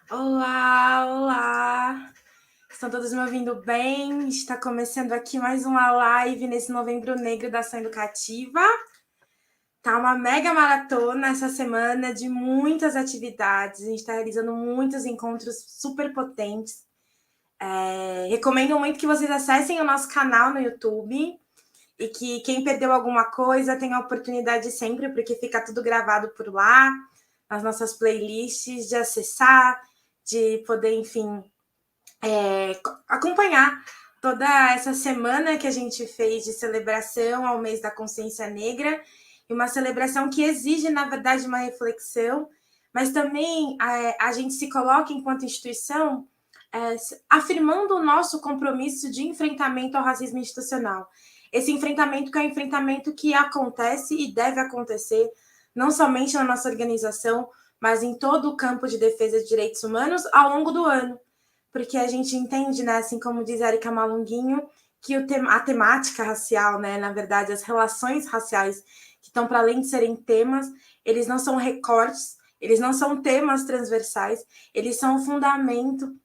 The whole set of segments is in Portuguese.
Olá, olá! Estão todos me ouvindo bem? Está começando aqui mais uma live nesse Novembro Negro da Ação Educativa. Tá uma mega maratona essa semana de muitas atividades. A gente está realizando muitos encontros super potentes. Recomendo muito que vocês acessem o nosso canal no YouTube e que quem perdeu alguma coisa tenha a oportunidade sempre, porque fica tudo gravado por lá, nas nossas playlists, de acessar, de poder, enfim, acompanhar toda essa semana que a gente fez de celebração ao mês da consciência negra, e uma celebração que exige, na verdade, uma reflexão, mas também a gente se coloca enquanto instituição afirmando o nosso compromisso de enfrentamento ao racismo institucional. Esse enfrentamento que é um enfrentamento que acontece e deve acontecer, não somente na nossa organização, mas em todo o campo de defesa de direitos humanos ao longo do ano, porque a gente entende, né, assim como diz Erika Malunguinho, que a temática racial, né, na verdade, as relações raciais que estão para além de serem temas, eles não são recortes, eles não são temas transversais, eles são o fundamento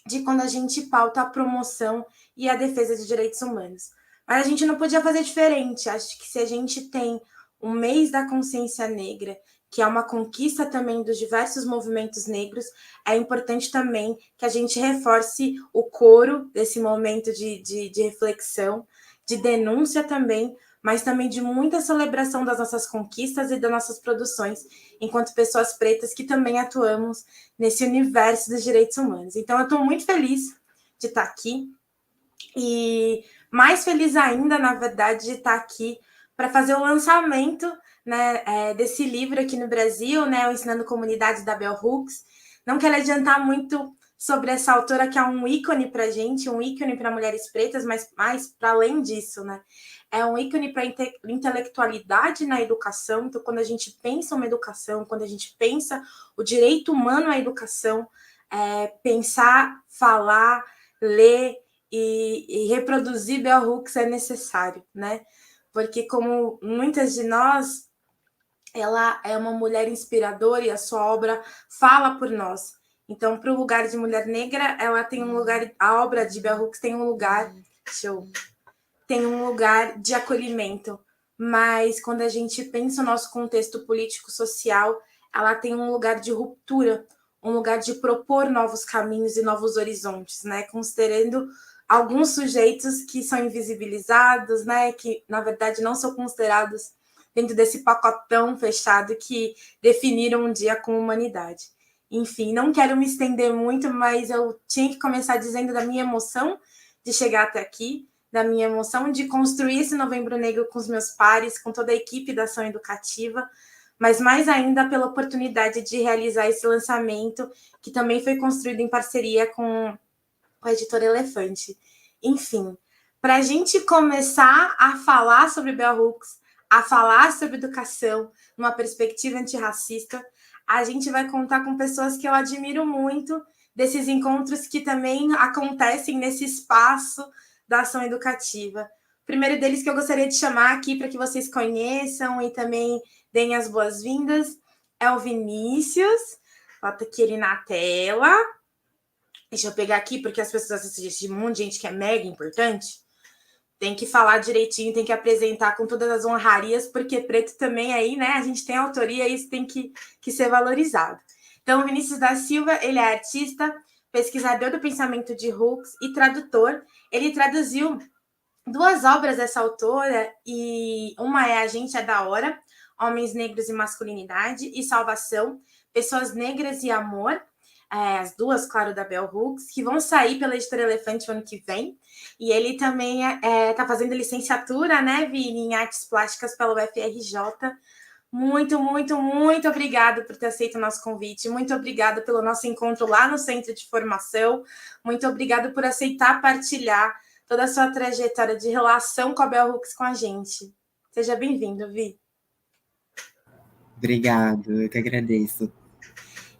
de quando a gente pauta a promoção e a defesa de direitos humanos. Mas a gente não podia fazer diferente. Acho que se a gente tem um mês da consciência negra, que é uma conquista também dos diversos movimentos negros, é importante também que a gente reforce o coro desse momento de reflexão, de denúncia também, mas também de muita celebração das nossas conquistas e das nossas produções, enquanto pessoas pretas que também atuamos nesse universo dos direitos humanos. Então, eu estou muito feliz de estar aqui e mais feliz ainda, na verdade, de estar aqui para fazer o lançamento, né, desse livro aqui no Brasil, né, o Ensinando Comunidades, da Bell Hooks. Não quero adiantar muito sobre essa autora, que é um ícone para a gente, um ícone para mulheres pretas, mas mais para além disso, né? É um ícone para intelectualidade na educação. Então, quando a gente pensa uma educação, quando a gente pensa o direito humano à educação, pensar, falar, ler e reproduzir Bell Hooks é necessário, né? Porque, como muitas de nós, ela é uma mulher inspiradora e a sua obra fala por nós. Então, para o lugar de mulher negra, ela tem um lugar, a obra de Bell Hooks tem um lugar, tem um lugar de acolhimento. Mas quando a gente pensa no nosso contexto político-social, ela tem um lugar de ruptura, um lugar de propor novos caminhos e novos horizontes, né? Considerando alguns sujeitos que são invisibilizados, né? Que, na verdade, não são considerados dentro desse pacotão fechado que definiram um dia com humanidade. Enfim, não quero me estender muito, mas eu tinha que começar dizendo da minha emoção de chegar até aqui, da minha emoção de construir esse Novembro Negro com os meus pares, com toda a equipe da Ação Educativa, mas mais ainda pela oportunidade de realizar esse lançamento, que também foi construído em parceria com a editora Elefante. Enfim, para a gente começar a falar sobre Bell Hooks, a falar sobre educação, numa perspectiva antirracista, a gente vai contar com pessoas que eu admiro muito, desses encontros que também acontecem nesse espaço da ação educativa. O primeiro deles que eu gostaria de chamar aqui para que vocês conheçam e também deem as boas-vindas é o Vinícius. Bota aqui ele na tela. Deixa eu pegar aqui, porque as pessoas assistem um monte de gente que é mega importante. Tem que falar direitinho, tem que apresentar com todas as honrarias, porque preto também aí, né? A gente tem autoria e isso tem que ser valorizado. Então, o Vinícius da Silva, ele é artista, pesquisador do pensamento de Hooks e tradutor. Ele traduziu duas obras dessa autora, e uma é A Gente é da Hora, Homens Negros e Masculinidade, e Salvação, Pessoas Negras e Amor, as duas, claro, da Bell Hooks, que vão sair pela editora Elefante o ano que vem. E ele também está fazendo licenciatura, né, Vini, em artes plásticas pela UFRJ. Muito, muito, muito obrigada por ter aceito o nosso convite. Muito obrigada pelo nosso encontro lá no Centro de Formação. Muito obrigada por aceitar partilhar toda a sua trajetória de relação com a Bell Hooks com a gente. Seja bem-vindo, Vi. Obrigado, eu que agradeço.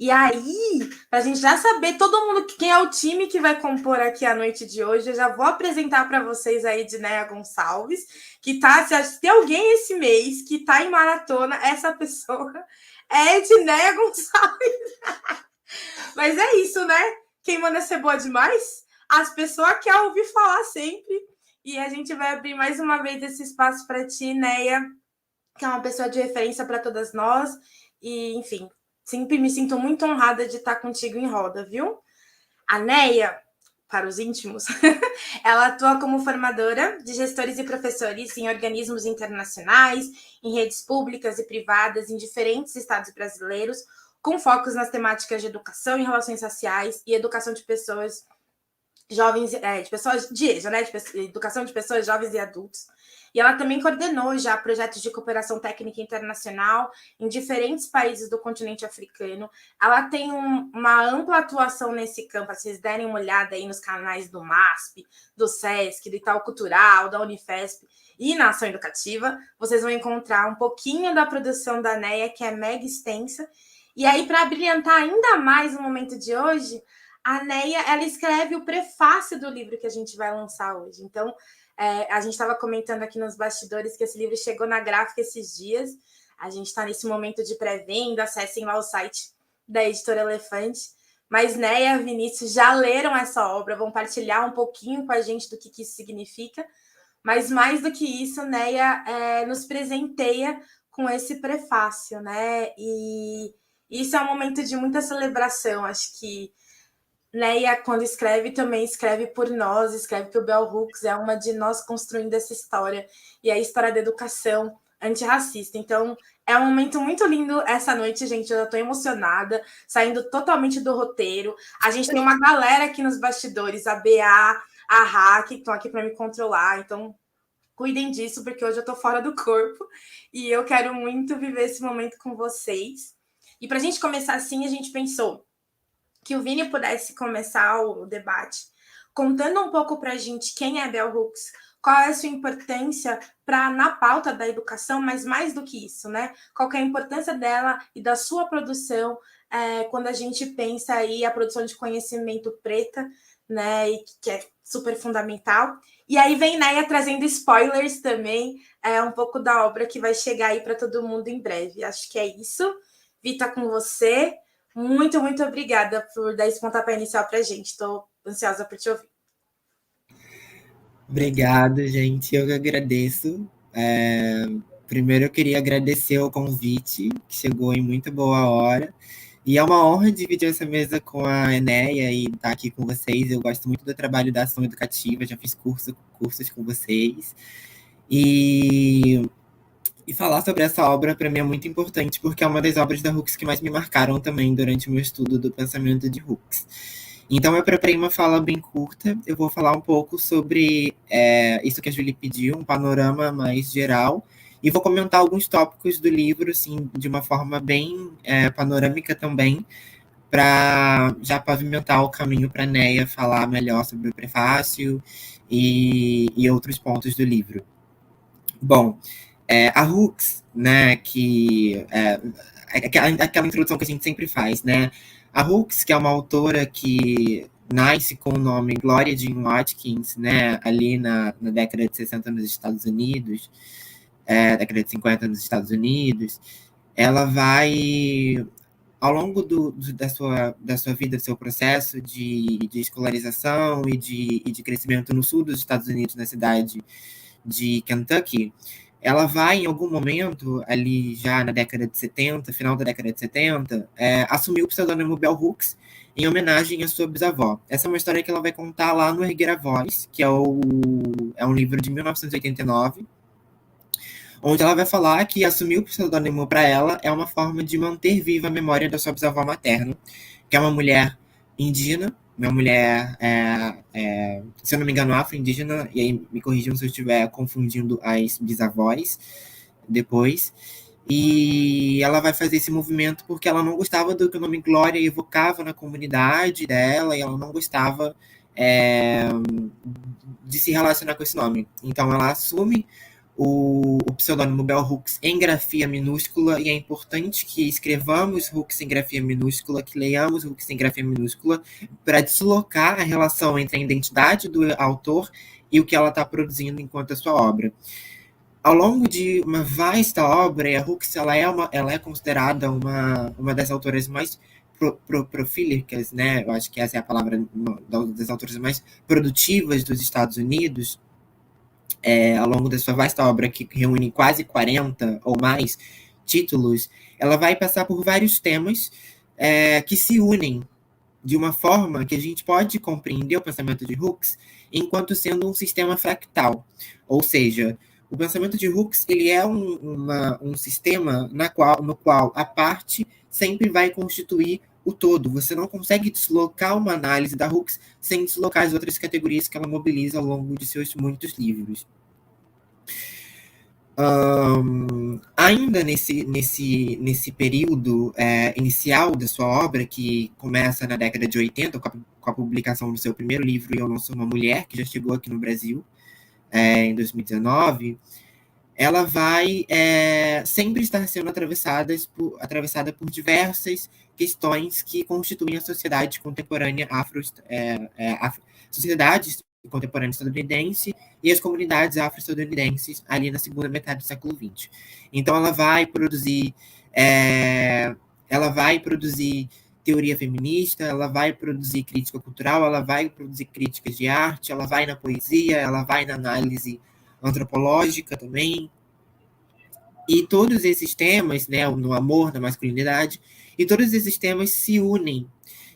E aí, para a gente já saber todo mundo quem é o time que vai compor aqui a noite de hoje, eu já vou apresentar para vocês a Edneia Gonçalves, que tá, se tem alguém esse mês que tá em maratona, essa pessoa é Edneia Gonçalves. Mas é isso, né? Quem manda ser boa demais? As pessoas querem ouvir falar sempre. E a gente vai abrir mais uma vez esse espaço para ti, Neia, que é uma pessoa de referência para todas nós. E, enfim, sempre me sinto muito honrada de estar contigo em roda, viu? A Neia, para os íntimos, ela atua como formadora de gestores e professores em organismos internacionais, em redes públicas e privadas em diferentes estados brasileiros, com focos nas temáticas de educação e relações sociais e educação de pessoas jovens, de pessoas de EJA, né? De educação de pessoas jovens e adultos. E ela também coordenou já projetos de cooperação técnica internacional em diferentes países do continente africano. Ela tem uma ampla atuação nesse campo. Se vocês derem uma olhada aí nos canais do MASP, do SESC, do Itaú Cultural, da Unifesp e na Ação Educativa, vocês vão encontrar um pouquinho da produção da NEA, que é mega extensa. E aí, para brilhantar ainda mais o momento de hoje, a Neia, ela escreve o prefácio do livro que a gente vai lançar hoje. Então, a gente estava comentando aqui nos bastidores que esse livro chegou na gráfica esses dias. A gente está nesse momento de pré-venda, acessem lá o site da Editora Elefante. Mas Neia e Vinícius já leram essa obra, vão partilhar um pouquinho com a gente do que isso significa. Mas mais do que isso, Neia nos presenteia com esse prefácio, né? E isso é um momento de muita celebração. Acho que Neia, quando escreve, também escreve por nós, escreve para o Bell Hooks, é uma de nós construindo essa história, e a história da educação antirracista. Então, é um momento muito lindo essa noite, gente, eu estou emocionada, saindo totalmente do roteiro. A gente tem uma galera aqui nos bastidores, a BA, a Rá, que estão aqui para me controlar, então cuidem disso, porque hoje eu estou fora do corpo, e eu quero muito viver esse momento com vocês. E para a gente começar assim, a gente pensou que o Vini pudesse começar o debate contando um pouco para a gente quem é Bell Hooks, qual é a sua importância na pauta da educação, mas mais do que isso, né? Qual é a importância dela e da sua produção quando a gente pensa aí a produção de conhecimento preta, né? E que é super fundamental. E aí vem Neia trazendo spoilers também, um pouco da obra que vai chegar aí para todo mundo em breve. Acho que é isso. Vita, com você. Muito, muito obrigada por dar esse pontapé inicial para a gente. Estou ansiosa por te ouvir. Obrigado, gente. Eu que agradeço. Primeiro, eu queria agradecer o convite, que chegou em muito boa hora. E é uma honra dividir essa mesa com a Enéia e estar aqui com vocês. Eu gosto muito do trabalho da ação educativa, já fiz cursos com vocês. E falar sobre essa obra, para mim, é muito importante, porque é uma das obras da Hooks que mais me marcaram também durante o meu estudo do pensamento de Hooks. Então, eu preparei uma fala bem curta. Eu vou falar um pouco sobre isso que a Julie pediu, um panorama mais geral, e vou comentar alguns tópicos do livro, assim, de uma forma bem panorâmica também, para já pavimentar o caminho para a Neia falar melhor sobre o prefácio e outros pontos do livro. Bom, a Hooks, né, que aquela introdução que a gente sempre faz, né? A Hooks, que é uma autora que nasce com o nome Gloria Jean Watkins, né, ali na década de 60 nos Estados Unidos, década de 50 nos Estados Unidos, ela vai, ao longo da sua vida, do seu processo de escolarização e de crescimento no sul dos Estados Unidos, na cidade de Kentucky, ela vai, em algum momento, ali já na década de 70, final da década de 70, assumir o pseudônimo Bell Hooks em homenagem à sua bisavó. Essa é uma história que ela vai contar lá no Erguer a Voz, que é um livro de 1989, onde ela vai falar que assumir o pseudônimo para ela é uma forma de manter viva a memória da sua bisavó materna, que é uma mulher indígena, uma mulher, se eu não me engano, afro-indígena, e aí me corrijam se eu estiver confundindo as bisavós depois. E ela vai fazer esse movimento porque ela não gostava do que o nome Glória evocava na comunidade dela, e ela não gostava de se relacionar com esse nome. Então ela assume o pseudônimo Bell Hooks em grafia minúscula, e é importante que escrevamos Hooks em grafia minúscula, que leiamos Hooks em grafia minúscula, para deslocar a relação entre a identidade do autor e o que ela está produzindo enquanto a sua obra. Ao longo de uma vasta obra, a Hooks ela é considerada uma das autoras mais prolíficas, né? Eu acho que essa é a palavra das autoras mais produtivas dos Estados Unidos, ao longo da sua vasta obra, que reúne quase 40 ou mais títulos, ela vai passar por vários temas que se unem de uma forma que a gente pode compreender o pensamento de Hooks enquanto sendo um sistema fractal. Ou seja, o pensamento de Hooks ele é um sistema no qual a parte sempre vai constituir o todo. Você não consegue deslocar uma análise da Hooks sem deslocar as outras categorias que ela mobiliza ao longo de seus muitos livros. Ainda nesse período inicial da sua obra, que começa na década de 80, com a publicação do seu primeiro livro, Eu Não Sou Uma Mulher, que já chegou aqui no Brasil em 2019, ela vai sempre estar sendo atravessada por diversas questões que constituem a sociedade contemporânea sociedades contemporânea estadunidense e as comunidades afro-estadunidenses ali na segunda metade do século XX. Então, ela vai produzir teoria feminista, ela vai produzir crítica cultural, ela vai produzir críticas de arte, ela vai na poesia, ela vai na análise antropológica também. E todos esses temas, né, no amor, na masculinidade, e todos esses temas se unem.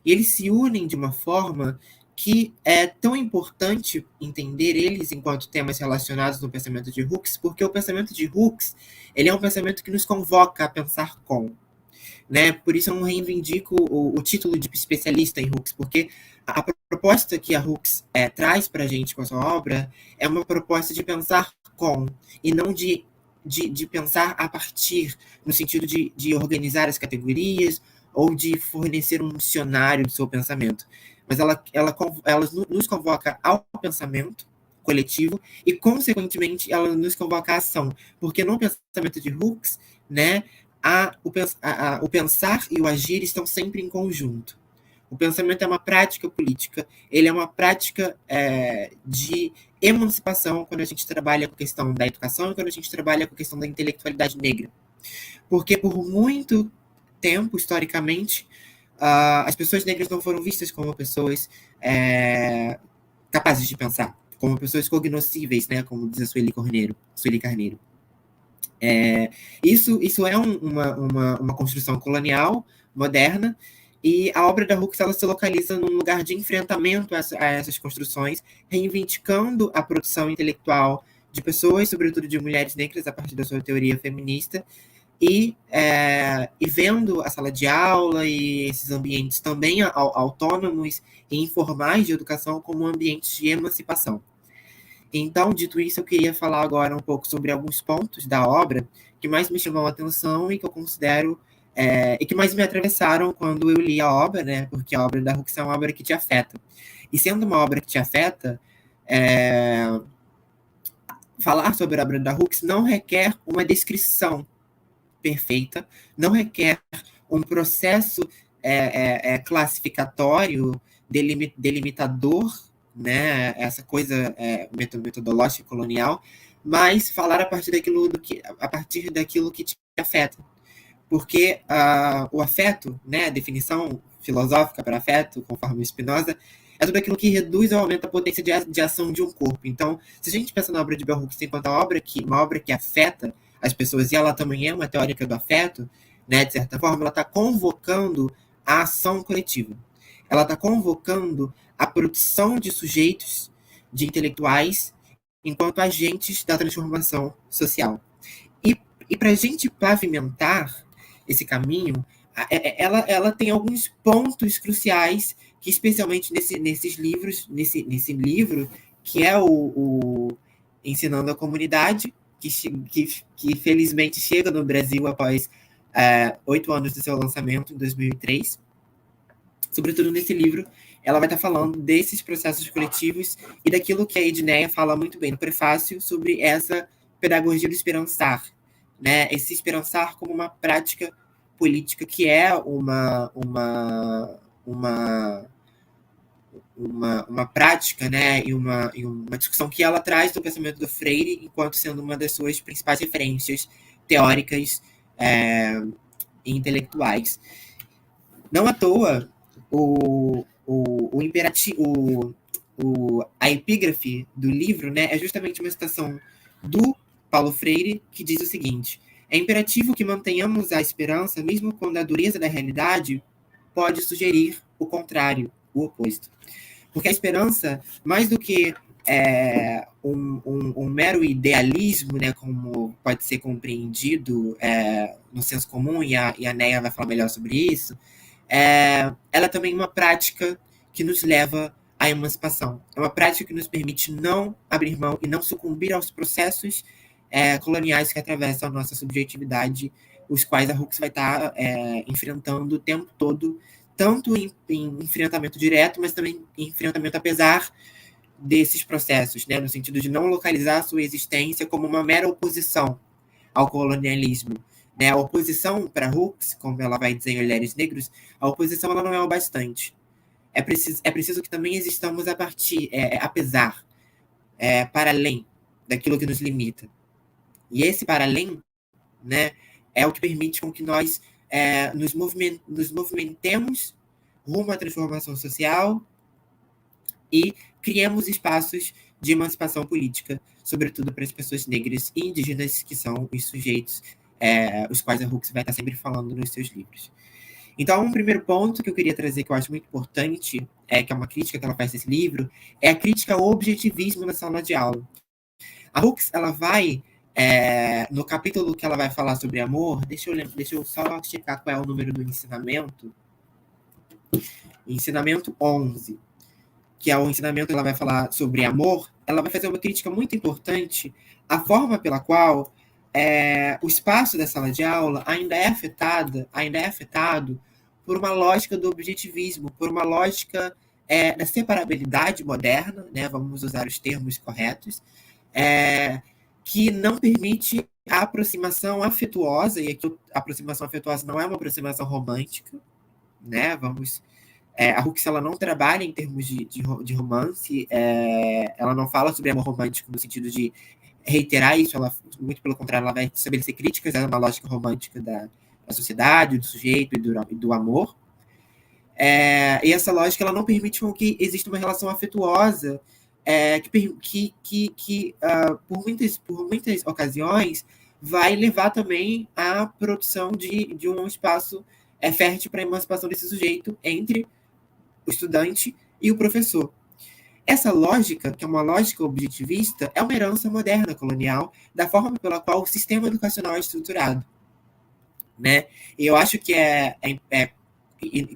E eles se unem de uma forma que é tão importante entender eles enquanto temas relacionados no pensamento de Hooks, porque o pensamento de Hooks ele é um pensamento que nos convoca a pensar com. Né? Por isso eu não reivindico o título de especialista em Hooks, porque a proposta que a Hooks traz para a gente com a sua obra é uma proposta de pensar com, e não de pensar a partir, no sentido de organizar as categorias ou de fornecer um dicionário do seu pensamento. Mas ela nos convoca ao pensamento coletivo e, consequentemente, ela nos convoca à ação. Porque no pensamento de Hooks, né, o pensar e o agir estão sempre em conjunto. O pensamento é uma prática política, ele é uma prática de emancipação quando a gente trabalha com a questão da educação e quando a gente trabalha com a questão da intelectualidade negra. Porque por muito tempo, historicamente, as pessoas negras não foram vistas como pessoas capazes de pensar, como pessoas cognoscíveis, né, como diz a Sueli Carneiro. Isso é uma construção colonial, moderna, e a obra da Hooks ela se localiza num lugar de enfrentamento a essas construções, reivindicando a produção intelectual de pessoas, sobretudo de mulheres negras, a partir da sua teoria feminista, e vendo a sala de aula e esses ambientes também autônomos e informais de educação como ambientes de emancipação. Então, dito isso, eu queria falar agora um pouco sobre alguns pontos da obra que mais me chamam a atenção e que eu considero e que mais me atravessaram quando eu li a obra, né? Porque a obra da Hooks é uma obra que te afeta. E sendo uma obra que te afeta, falar sobre a obra da Hooks não requer uma descrição perfeita, não requer um processo classificatório, delimitador, né, essa coisa metodológica colonial, mas falar a partir daquilo que te afeta. Porque o afeto, né, a definição filosófica para afeto, conforme Spinoza, é tudo aquilo que reduz ou aumenta a potência de ação de um corpo. Então, se a gente pensa na obra de Bell Hooks enquanto uma obra que afeta as pessoas, e ela também é uma teórica do afeto, né, de certa forma, ela está convocando a ação coletiva. Ela está convocando a produção de sujeitos, de intelectuais, enquanto agentes da transformação social. E para a gente pavimentar esse caminho, ela tem alguns pontos cruciais que, especialmente nesse livro, que é o Ensinando a Comunidade, que felizmente chega no Brasil após 8 anos do seu lançamento, em 2003. Sobretudo nesse livro, ela vai estar falando desses processos coletivos e daquilo que a Edneia fala muito bem no prefácio sobre essa pedagogia do esperançar, né? Esse esperançar como uma prática política que é uma prática, né? E uma discussão que ela traz do pensamento do Freire enquanto sendo uma das suas principais referências teóricas e intelectuais. Não à toa, o imperativo, a epígrafe do livro, né, é justamente uma citação do Paulo Freire, que diz o seguinte: é imperativo que mantenhamos a esperança, mesmo quando a dureza da realidade pode sugerir o contrário, o oposto. Porque a esperança, mais do que um mero idealismo, né, como pode ser compreendido no senso comum, e a Neia vai falar melhor sobre isso, ela é também uma prática que nos leva à emancipação. É uma prática que nos permite não abrir mão e não sucumbir aos processos coloniais que atravessam a nossa subjetividade, os quais a Hooks vai estar enfrentando o tempo todo, tanto em enfrentamento direto, mas também em enfrentamento apesar desses processos, né, no sentido de não localizar a sua existência como uma mera oposição ao colonialismo. Né? A oposição para Hooks, como ela vai dizer em Olhares Negros, a oposição ela não é o bastante. É preciso que também existamos a partir, apesar, para além daquilo que nos limita. E esse para além, né, é o que permite com que nós nos movimentemos rumo à transformação social e criemos espaços de emancipação política, sobretudo para as pessoas negras e indígenas, que são os sujeitos os quais a Hooks vai estar sempre falando nos seus livros. Então, um primeiro ponto que eu queria trazer, que eu acho muito importante, que é uma crítica que ela faz nesse livro, é a crítica ao objetivismo na sala de aula. A Hooks, ela vai, no capítulo que ela vai falar sobre amor, deixa eu só checar qual é o número do ensinamento. Ensinamento 11, que é o ensinamento que ela vai falar sobre amor, ela vai fazer uma crítica muito importante à forma pela qual o espaço da sala de aula ainda é afetado por uma lógica do objetivismo, por uma lógica da separabilidade moderna, né, vamos usar os termos corretos, que não permite a aproximação afetuosa, e aqui a aproximação afetuosa não é uma aproximação romântica, né, a Hooks ela não trabalha em termos de romance, ela não fala sobre amor romântico no sentido de reiterar isso, ela, muito pelo contrário, ela vai estabelecer críticas a uma lógica romântica da sociedade, do sujeito e do amor. E essa lógica ela não permite com que exista uma relação afetuosa que por muitas ocasiões vai levar também à produção de um espaço fértil para a emancipação desse sujeito entre o estudante e o professor. Essa lógica, que é uma lógica objetivista, é uma herança moderna colonial da forma pela qual o sistema educacional é estruturado. Né? E eu acho que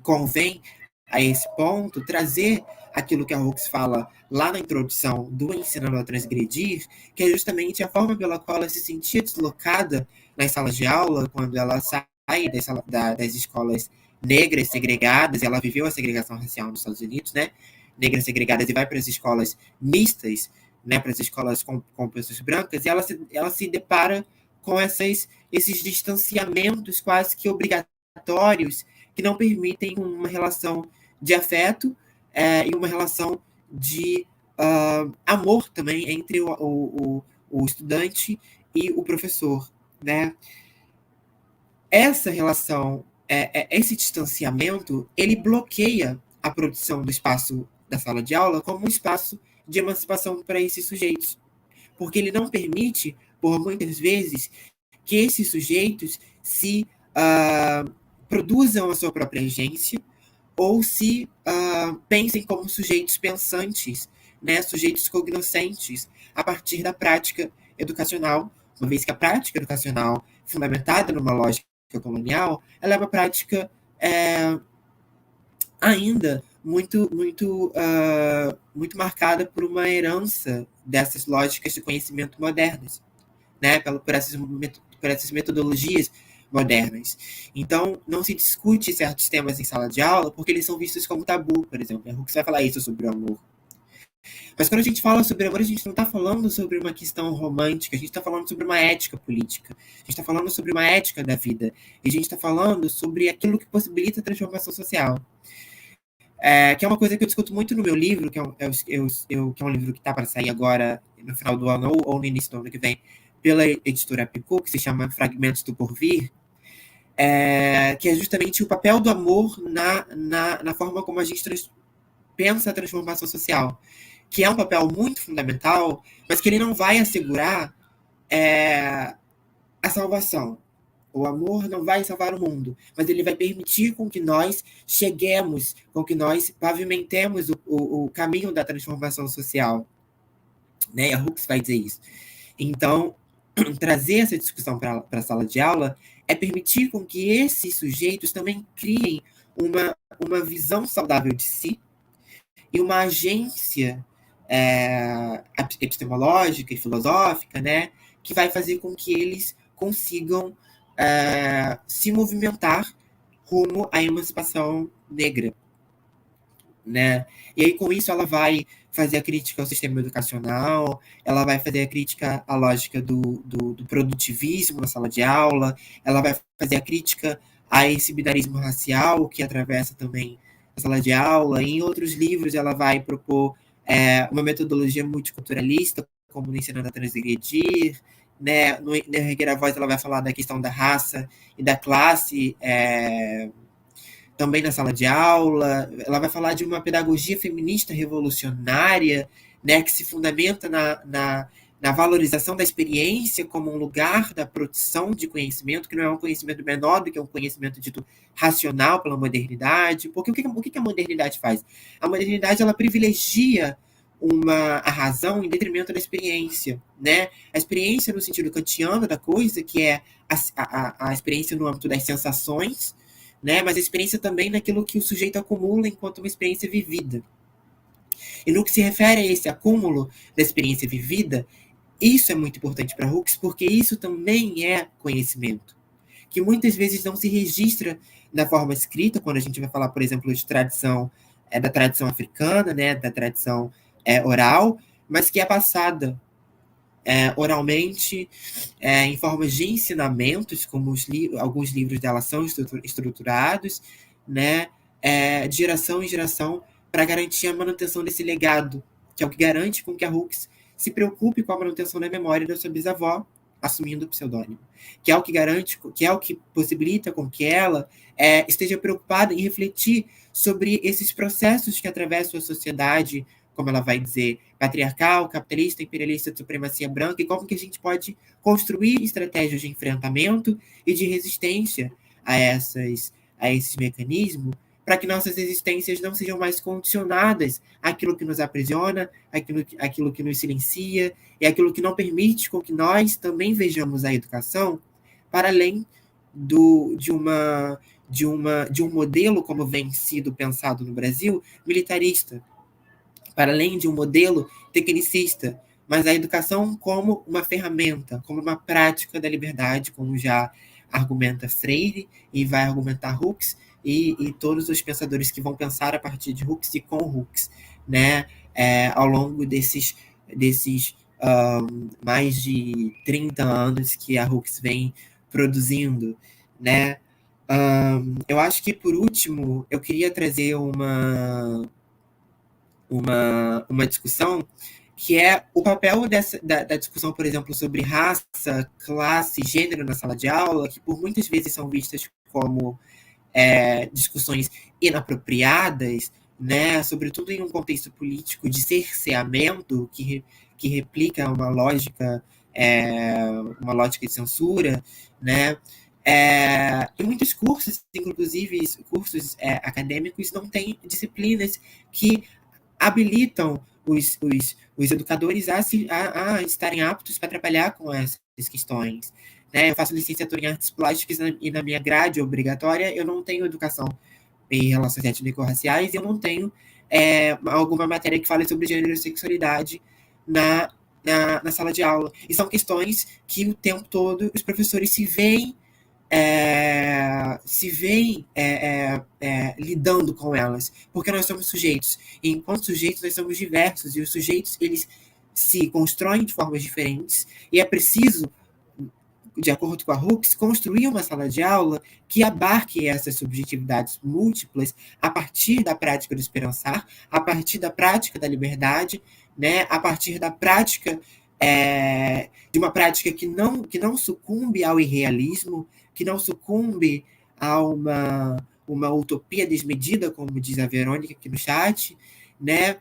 convém, a esse ponto, trazer aquilo que a Hooks fala lá na introdução do Ensinando a Transgredir, que é justamente a forma pela qual ela se sentia deslocada nas salas de aula, quando ela sai das escolas negras segregadas, ela viveu a segregação racial nos Estados Unidos, né? Negras segregadas, e vai para as escolas mistas, né, para as escolas com pessoas brancas, e ela se depara com esses distanciamentos quase que obrigatórios que não permitem uma relação de afeto e uma relação de amor também entre o estudante e o professor, né? Essa relação, esse distanciamento, ele bloqueia a produção do espaço da sala de aula como um espaço de emancipação para esses sujeitos, porque ele não permite, por muitas vezes, que esses sujeitos se produzam a sua própria agência ou se pensem como sujeitos pensantes, né, sujeitos cognoscentes, a partir da prática educacional, uma vez que a prática educacional, fundamentada numa lógica colonial, ela é uma prática ainda muito marcada por uma herança dessas lógicas de conhecimento modernas, né, por essas metodologias modernas. Então, não se discute certos temas em sala de aula porque eles são vistos como tabu, por exemplo. A Hooks vai falar isso sobre o amor. Mas quando a gente fala sobre amor, a gente não está falando sobre uma questão romântica, a gente está falando sobre uma ética política, a gente está falando sobre uma ética da vida, e a gente está falando sobre aquilo que possibilita a transformação social. Que é uma coisa que eu discuto muito no meu livro, que é um livro que está para sair agora no final do ano ou no início do ano que vem, pela editora Picot, que se chama Fragmentos do Porvir, que é justamente o papel do amor na forma como a gente pensa a transformação social, que é um papel muito fundamental, mas que ele não vai assegurar a salvação. O amor não vai salvar o mundo, mas ele vai permitir com que nós cheguemos, com que nós pavimentemos o caminho da transformação social. Né? A Hooks vai dizer isso. Então, trazer essa discussão para a sala de aula é permitir com que esses sujeitos também criem uma visão saudável de si e uma agência epistemológica e filosófica, né, que vai fazer com que eles consigam se movimentar rumo à emancipação negra. Né? E aí, com isso, ela vai fazer a crítica ao sistema educacional, ela vai fazer a crítica à lógica do produtivismo na sala de aula, ela vai fazer a crítica a esse binarismo racial que atravessa também a sala de aula. Em outros livros, ela vai propor uma metodologia multiculturalista, como no Ensinando a Transgredir, né? No Erguer a Voz, ela vai falar da questão da raça e da classe, também na sala de aula. Ela vai falar de uma pedagogia feminista revolucionária, né, que se fundamenta na valorização da experiência como um lugar da produção de conhecimento, que não é um conhecimento menor do que um conhecimento dito racional pela modernidade. Porque o que a modernidade faz? A modernidade, ela privilegia a razão em detrimento da experiência, né? A experiência no sentido kantiano da coisa, que é a experiência no âmbito das sensações, né? Mas a experiência também naquilo que o sujeito acumula enquanto uma experiência vivida. E no que se refere a esse acúmulo da experiência vivida, isso é muito importante para Hooks, porque isso também é conhecimento, que muitas vezes não se registra na forma escrita, quando a gente vai falar, por exemplo, de tradição, da tradição africana, né? Da tradição oral, mas que é passada oralmente, em formas de ensinamentos, como alguns livros dela são estruturados, né, de geração em geração, para garantir a manutenção desse legado, que é o que garante com que a Hooks se preocupe com a manutenção da memória da sua bisavó, assumindo o pseudônimo, que é o que garante, que é o que possibilita com que ela esteja preocupada em refletir sobre esses processos que atravessam a sociedade, como ela vai dizer, patriarcal, capitalista, imperialista, de supremacia branca, e como que a gente pode construir estratégias de enfrentamento e de resistência a esses mecanismos, para que nossas existências não sejam mais condicionadas àquilo que nos aprisiona, àquilo que nos silencia, e aquilo que não permite com que nós também vejamos a educação para além de um modelo, como vem sido pensado no Brasil, militarista, para além de um modelo tecnicista, mas a educação como uma ferramenta, como uma prática da liberdade, como já argumenta Freire e vai argumentar Hooks e todos os pensadores que vão pensar a partir de Hooks e com Hooks, né, ao longo desses mais de 30 anos que a Hooks vem produzindo, né. Eu acho que, por último, eu queria trazer uma discussão que é o papel da discussão, por exemplo, sobre raça, classe, gênero na sala de aula, que por muitas vezes são vistas como discussões inapropriadas, né, sobretudo em um contexto político de cerceamento que replica uma lógica de censura, né? E muitos cursos, inclusive cursos acadêmicos, não têm disciplinas que habilitam os educadores a estarem aptos para trabalhar com essas questões. Né? Eu faço licenciatura em artes plásticas e na minha grade obrigatória eu não tenho educação em relações étnico-raciais e eu não tenho alguma matéria que fale sobre gênero e sexualidade na sala de aula. E são questões que o tempo todo os professores se veem lidando com elas, porque nós somos sujeitos, e enquanto sujeitos nós somos diversos, e os sujeitos eles se constroem de formas diferentes, e é preciso, de acordo com a Hooks, construir uma sala de aula que abarque essas subjetividades múltiplas a partir da prática do esperançar, a partir da prática da liberdade, né, a partir da prática de uma prática que não sucumbe ao irrealismo, que não sucumbe a uma utopia desmedida, como diz a Verônica aqui no chat, né?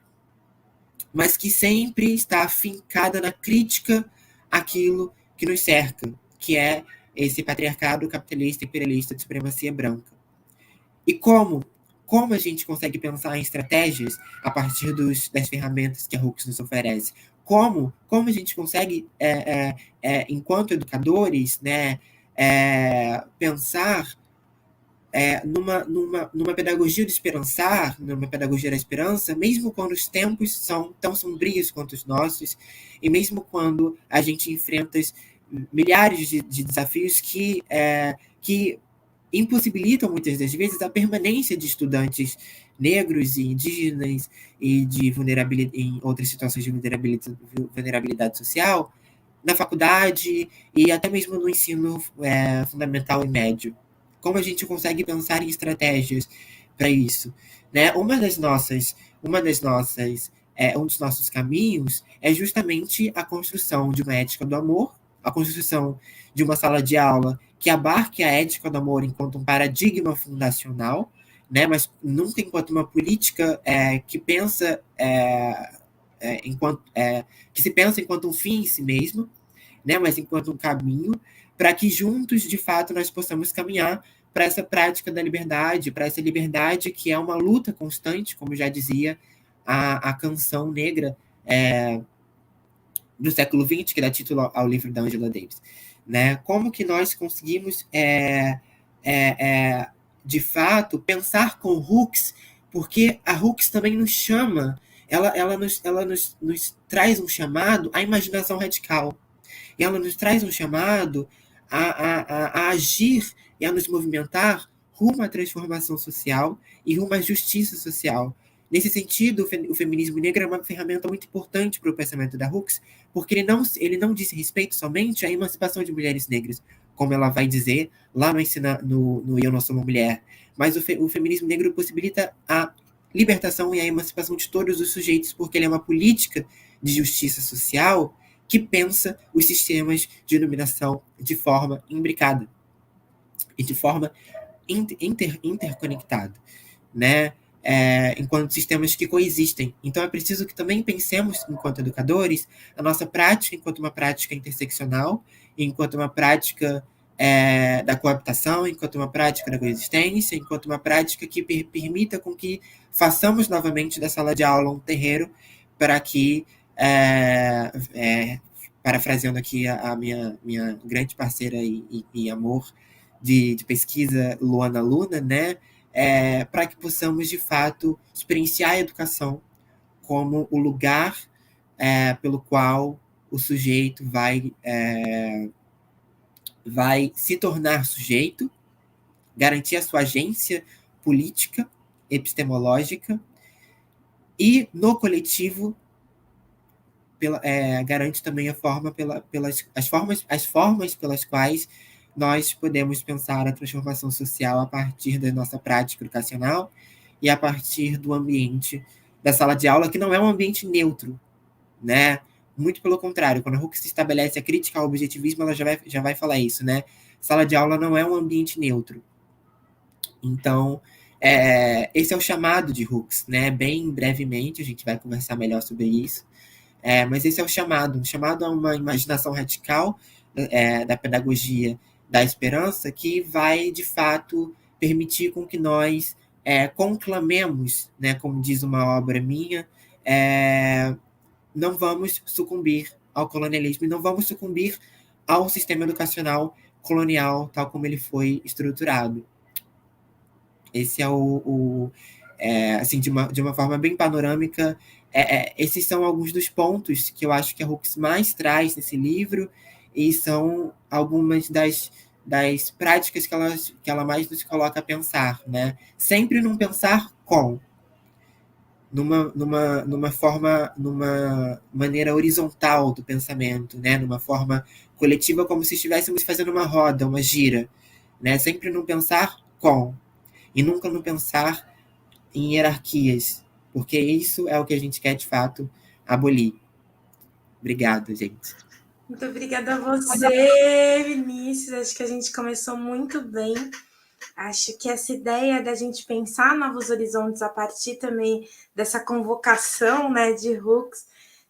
Mas que sempre está afincada na crítica àquilo que nos cerca, que é esse patriarcado capitalista imperialista de supremacia branca. E como a gente consegue pensar em estratégias a partir das ferramentas que a Hooks nos oferece? Como a gente consegue, enquanto educadores, né, pensar numa pedagogia de esperançar, numa pedagogia da esperança, mesmo quando os tempos são tão sombrios quanto os nossos, e mesmo quando a gente enfrenta milhares de desafios que impossibilitam muitas das vezes a permanência de estudantes negros e indígenas e de vulnerabilidade em outras situações de vulnerabilidade social na faculdade e até mesmo no ensino fundamental e médio. Como a gente consegue pensar em estratégias para isso, né? Um dos nossos caminhos é justamente a construção de uma ética do amor, a construção de uma sala de aula que abarque a ética do amor enquanto um paradigma fundacional, né? Mas nunca enquanto uma política que pensa que se pensa enquanto um fim em si mesmo, né? Mas enquanto um caminho para que juntos, de fato, nós possamos caminhar para essa prática da liberdade, para essa liberdade que é uma luta constante, como já dizia a canção negra do século XX, que dá título ao livro da Angela Davis. Né? Como que nós conseguimos, de fato, pensar com Hooks, porque a Hooks também nos chama, ela nos traz um chamado à imaginação radical. E ela nos traz um chamado a agir e a nos movimentar rumo à transformação social e rumo à justiça social. Nesse sentido, o feminismo negro é uma ferramenta muito importante para o pensamento da Hooks, porque ele não diz respeito somente à emancipação de mulheres negras, como ela vai dizer lá no Eu Não Sou Uma Mulher, mas o feminismo negro possibilita a libertação e a emancipação de todos os sujeitos, porque ele é uma política de justiça social que pensa os sistemas de iluminação de forma imbricada e de forma interconectada, né? Enquanto sistemas que coexistem. Então é preciso que também pensemos, enquanto educadores, a nossa prática enquanto uma prática interseccional, enquanto uma prática da coabitação, enquanto uma prática da coexistência, enquanto uma prática que permita com que façamos novamente da sala de aula um terreiro para que, parafraseando aqui a minha grande parceira e amor de pesquisa, Luana Luna, né? Para que possamos, de fato, experienciar a educação como o lugar pelo qual o sujeito vai se tornar sujeito, garantir a sua agência política, epistemológica, e no coletivo garante também as formas pelas quais nós podemos pensar a transformação social a partir da nossa prática educacional e a partir do ambiente da sala de aula, que não é um ambiente neutro, né? Muito pelo contrário, quando a Hooks se estabelece a crítica ao objetivismo, ela já vai falar isso, né? Sala de aula não é um ambiente neutro. Então, esse é o chamado de Hooks, né? Bem brevemente, a gente vai conversar melhor sobre isso. Mas esse é um chamado a uma imaginação radical da pedagogia da esperança que vai, de fato, permitir com que nós conclamemos, né, como diz uma obra minha, não vamos sucumbir ao colonialismo e não vamos sucumbir ao sistema educacional colonial, tal como ele foi estruturado. Esse é assim, de uma forma bem panorâmica, esses são alguns dos pontos que eu acho que a Hooks mais traz nesse livro e são algumas das práticas que ela mais nos coloca a pensar, né? Sempre num pensar numa maneira horizontal do pensamento, né? Numa forma coletiva, como se estivéssemos fazendo uma roda, uma gira, né? Sempre num pensar e nunca no pensar em hierarquias, porque isso é o que a gente quer, de fato, abolir. Obrigado, gente. Muito obrigada a você, Vinícius. Acho que a gente começou muito bem. Acho que essa ideia da gente pensar novos horizontes a partir também dessa convocação, né, de Hooks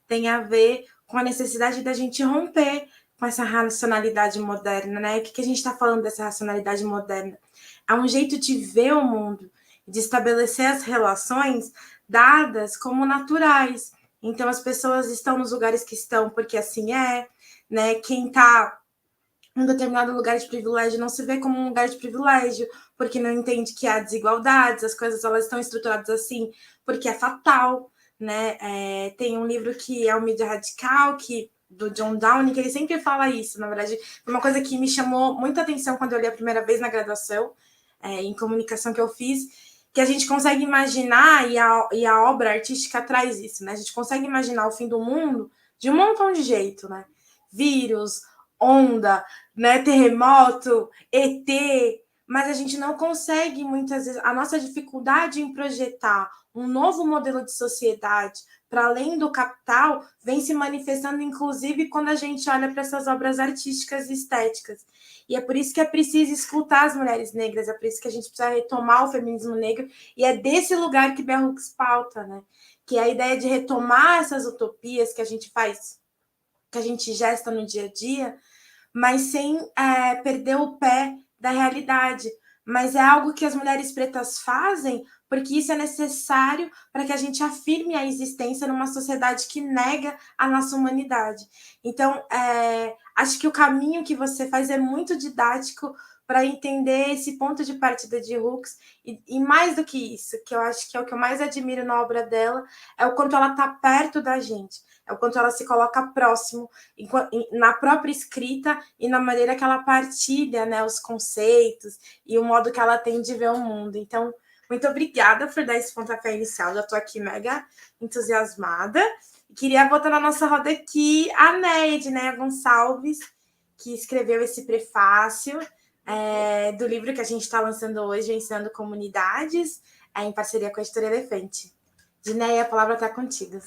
tem a ver com a necessidade da gente romper com essa racionalidade moderna, né? O que a gente está falando dessa racionalidade moderna? É um jeito de ver o mundo, de estabelecer as relações dadas como naturais. Então, as pessoas estão nos lugares que estão porque assim é, né? Quem está em um determinado lugar de privilégio não se vê como um lugar de privilégio, porque não entende que há desigualdades, as coisas elas estão estruturadas assim, porque é fatal, né? Tem um livro que é o Mídia Radical, do John Downing, que ele sempre fala isso, na verdade, foi uma coisa que me chamou muita atenção quando eu li a primeira vez na graduação, em comunicação que eu fiz, que a gente consegue imaginar, e a obra artística traz isso, né? A gente consegue imaginar o fim do mundo de um montão de jeito, né? Vírus, onda, né, terremoto, ET, mas a gente não consegue muitas vezes. A nossa dificuldade em projetar um novo modelo de sociedade para além do capital vem se manifestando, inclusive, quando a gente olha para essas obras artísticas e estéticas. E é por isso que é preciso escutar as mulheres negras, é por isso que a gente precisa retomar o feminismo negro, e é desse lugar que Bell Hooks pauta, né? Que é a ideia de retomar essas utopias que a gente faz, que a gente gesta no dia a dia, mas sem perder o pé da realidade. Mas é algo que as mulheres pretas fazem porque isso é necessário para que a gente afirme a existência numa sociedade que nega a nossa humanidade. Então, acho que o caminho que você faz é muito didático para entender esse ponto de partida de Hooks, e mais do que isso, que eu acho que é o que eu mais admiro na obra dela, é o quanto ela está perto da gente, é o quanto ela se coloca próximo na própria escrita e na maneira que ela partilha, né, os conceitos e o modo que ela tem de ver o mundo. Então, muito obrigada por dar esse pontapé inicial. Já estou aqui mega entusiasmada. Queria botar na nossa roda aqui a Neide, né, Gonçalves, que escreveu esse prefácio do livro que a gente está lançando hoje, Ensinando Comunidades, em parceria com a Editora Elefante. Dineia, a palavra está contigo.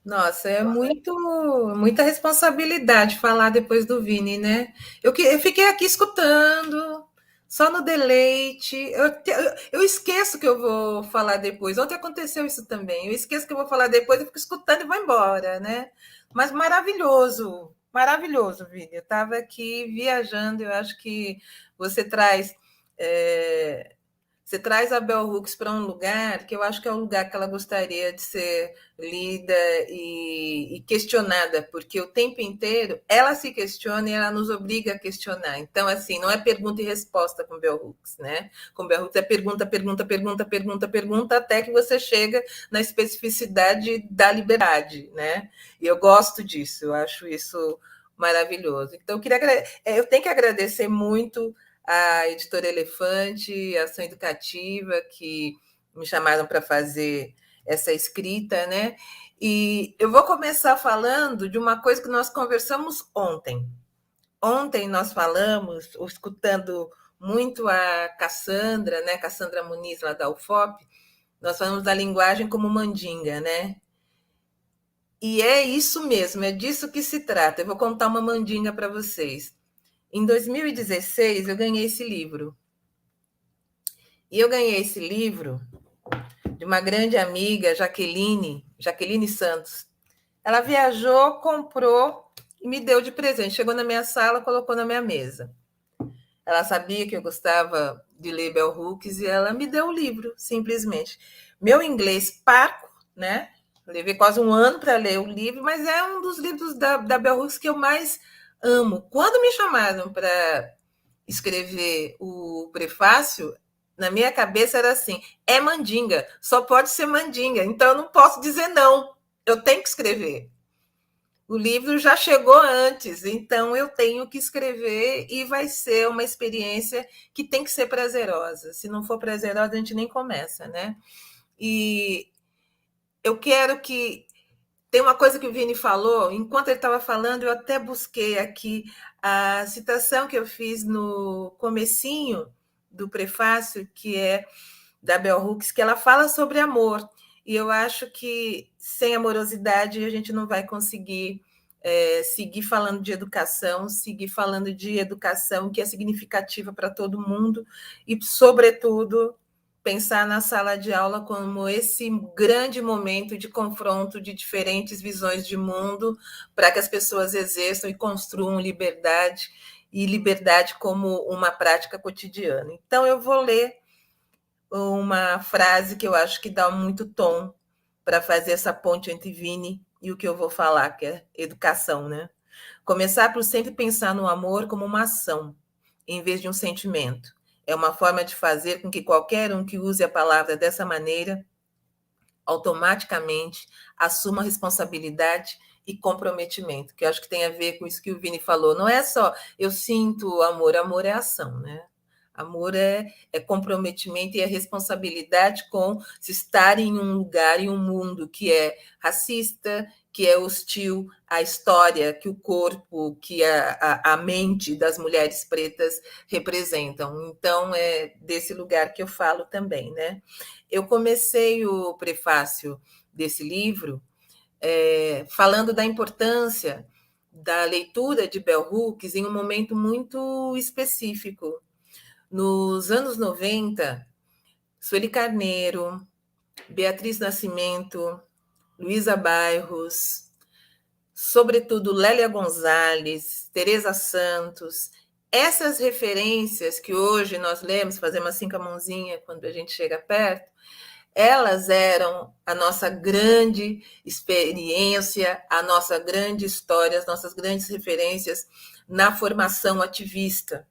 Nossa, é muita responsabilidade falar depois do Vini, né? Eu fiquei aqui escutando, só no deleite. Eu esqueço que eu vou falar depois. Ontem aconteceu isso também. Eu esqueço que eu vou falar depois, eu fico escutando e vou embora, né? Mas maravilhoso, maravilhoso, Vini. Eu estava aqui viajando, eu acho que você traz. Você traz a Bell Hooks para um lugar que eu acho que é o lugar que ela gostaria de ser lida e questionada, porque o tempo inteiro ela se questiona e ela nos obriga a questionar. Então, assim, não é pergunta e resposta com Bell Hooks, né? Com Bell Hooks é pergunta, pergunta, pergunta, pergunta, pergunta, até que você chega na especificidade da liberdade, né? E eu gosto disso, eu acho isso maravilhoso. Então, eu tenho que agradecer muito a Editora Elefante, a Ação Educativa, que me chamaram para fazer essa escrita, né? E eu vou começar falando de uma coisa que nós conversamos ontem. Ontem nós falamos, escutando muito a Cassandra, né? Cassandra Muniz, lá da UFOP, nós falamos da linguagem como mandinga, né? E é isso mesmo, é disso que se trata. Eu vou contar uma mandinga para vocês. Em 2016, eu ganhei esse livro. E eu ganhei esse livro de uma grande amiga, Jaqueline Santos. Ela viajou, comprou e me deu de presente. Chegou na minha sala, colocou na minha mesa. Ela sabia que eu gostava de ler Bell Hooks e ela me deu o livro, simplesmente. Meu inglês parco, né? Levei quase um ano para ler o livro, mas é um dos livros da Bell Hooks que eu mais amo. Quando me chamaram para escrever o prefácio, na minha cabeça era assim, é mandinga, só pode ser mandinga, então eu não posso dizer não, eu tenho que escrever. O livro já chegou antes, então eu tenho que escrever e vai ser uma experiência que tem que ser prazerosa. Se não for prazerosa, a gente nem começa, né? E eu quero que... Tem uma coisa que o Vini falou, enquanto ele estava falando, eu até busquei aqui a citação que eu fiz no comecinho do prefácio, que é da Bell Hooks, que ela fala sobre amor. E eu acho que sem amorosidade a gente não vai conseguir seguir falando de educação, seguir falando de educação que é significativa para todo mundo e, sobretudo, pensar na sala de aula como esse grande momento de confronto de diferentes visões de mundo para que as pessoas exerçam e construam liberdade, e liberdade como uma prática cotidiana. Então, eu vou ler uma frase que eu acho que dá muito tom para fazer essa ponte entre Vini e o que eu vou falar, que é educação, né? Começar por sempre pensar no amor como uma ação, em vez de um sentimento. É uma forma de fazer com que qualquer um que use a palavra dessa maneira automaticamente assuma responsabilidade e comprometimento, que eu acho que tem a ver com isso que o Vini falou. Não é só eu sinto amor, amor é ação, né? Amor é comprometimento e é responsabilidade com se estar em um lugar, em um mundo que é racista, que é hostil à história, que o corpo, que a mente das mulheres pretas representam. Então, é desse lugar que eu falo também, né? Eu comecei o prefácio desse livro falando da importância da leitura de Bell Hooks em um momento muito específico. Nos anos 90, Sueli Carneiro, Beatriz Nascimento, Luísa Bairros, sobretudo Lélia Gonzalez, Teresa Santos, essas referências que hoje nós lemos, fazemos assim com a mãozinha quando a gente chega perto, elas eram a nossa grande experiência, a nossa grande história, as nossas grandes referências na formação ativista.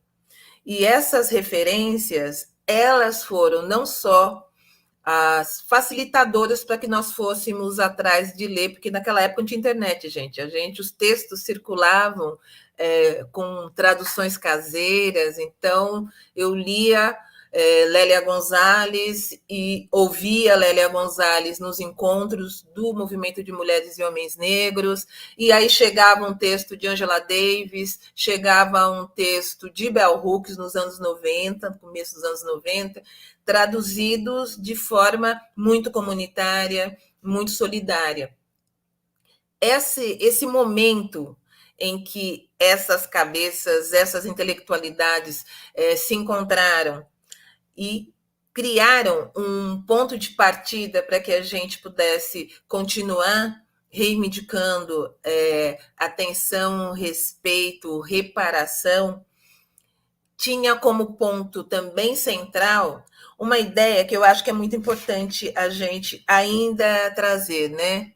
E essas referências, elas foram não só as facilitadoras para que nós fôssemos atrás de ler, porque naquela época não tinha internet, gente. Os textos circulavam com traduções caseiras, então eu lia Lélia Gonzalez e ouvia Lélia Gonzalez nos encontros do movimento de mulheres e homens negros, e aí chegava um texto de Angela Davis, chegava um texto de Bell Hooks nos anos 90, no começo dos anos 90, traduzidos de forma muito comunitária, muito solidária. Esse momento em que essas cabeças, essas intelectualidades se encontraram e criaram um ponto de partida para que a gente pudesse continuar reivindicando atenção, respeito, reparação, tinha como ponto também central uma ideia que eu acho que é muito importante a gente ainda trazer, né?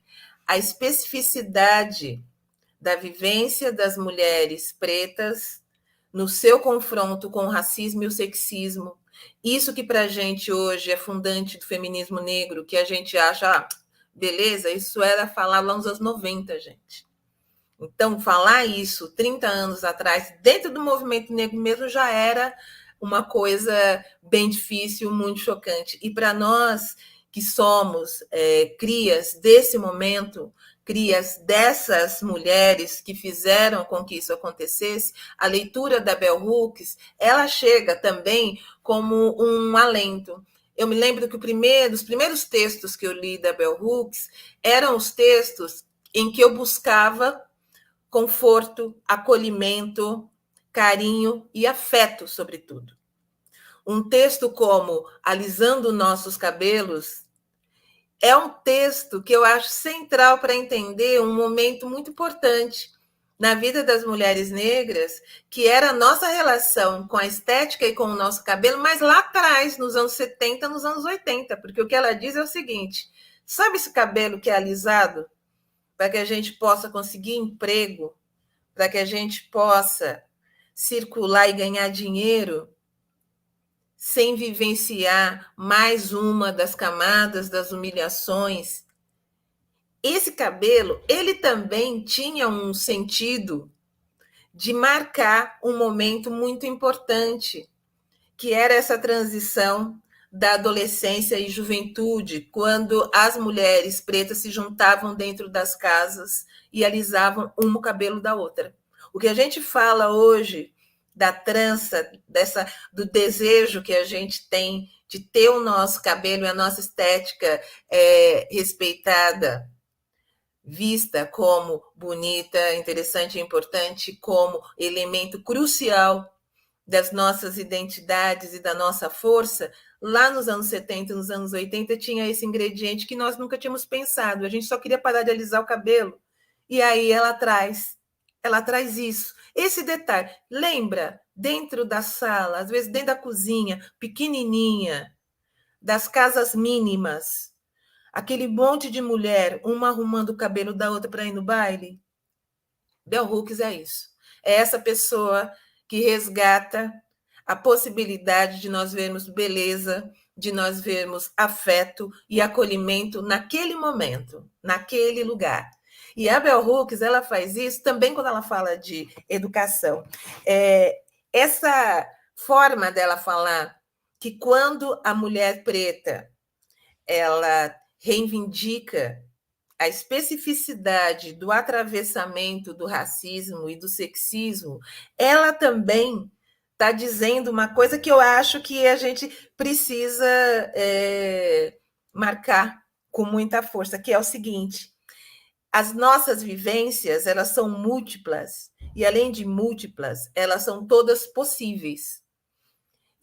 A especificidade da vivência das mulheres pretas no seu confronto com o racismo e o sexismo. Isso que para a gente hoje é fundante do feminismo negro, que a gente acha, beleza, isso era falar lá nos anos 90, gente. Então, falar isso 30 anos atrás, dentro do movimento negro mesmo, já era uma coisa bem difícil, muito chocante. E para nós que somos crias desse momento, crias dessas mulheres que fizeram com que isso acontecesse, a leitura da Bell Hooks, ela chega também como um alento. Eu me lembro que os primeiros textos que eu li da Bell Hooks eram os textos em que eu buscava conforto, acolhimento, carinho e afeto, sobretudo. Um texto como Alisando Nossos Cabelos é um texto que eu acho central para entender um momento muito importante na vida das mulheres negras, que era a nossa relação com a estética e com o nosso cabelo, mas lá atrás, nos anos 70, nos anos 80, porque o que ela diz é o seguinte: sabe esse cabelo que é alisado? Para que a gente possa conseguir emprego, para que a gente possa circular e ganhar dinheiro, sem vivenciar mais uma das camadas das humilhações. Esse cabelo, ele também tinha um sentido de marcar um momento muito importante, que era essa transição da adolescência e juventude, quando as mulheres pretas se juntavam dentro das casas e alisavam uma o cabelo da outra. O que a gente fala hoje da trança, do desejo que a gente tem de ter o nosso cabelo e a nossa estética respeitada, vista como bonita, interessante e importante, como elemento crucial das nossas identidades e da nossa força, lá nos anos 70, nos anos 80, tinha esse ingrediente que nós nunca tínhamos pensado. A gente só queria parar de alisar o cabelo. E aí ela traz isso. Esse detalhe, lembra, dentro da sala, às vezes dentro da cozinha, pequenininha, das casas mínimas, aquele monte de mulher, uma arrumando o cabelo da outra para ir no baile? Bell Hooks é isso. É essa pessoa que resgata a possibilidade de nós vermos beleza, de nós vermos afeto e acolhimento naquele momento, naquele lugar. E a Bell Hooks, ela faz isso também quando ela fala de educação. Essa forma dela falar que quando a mulher preta ela reivindica a especificidade do atravessamento do racismo e do sexismo, ela também está dizendo uma coisa que eu acho que a gente precisa marcar com muita força, que é o seguinte: as nossas vivências, elas são múltiplas, e além de múltiplas, elas são todas possíveis.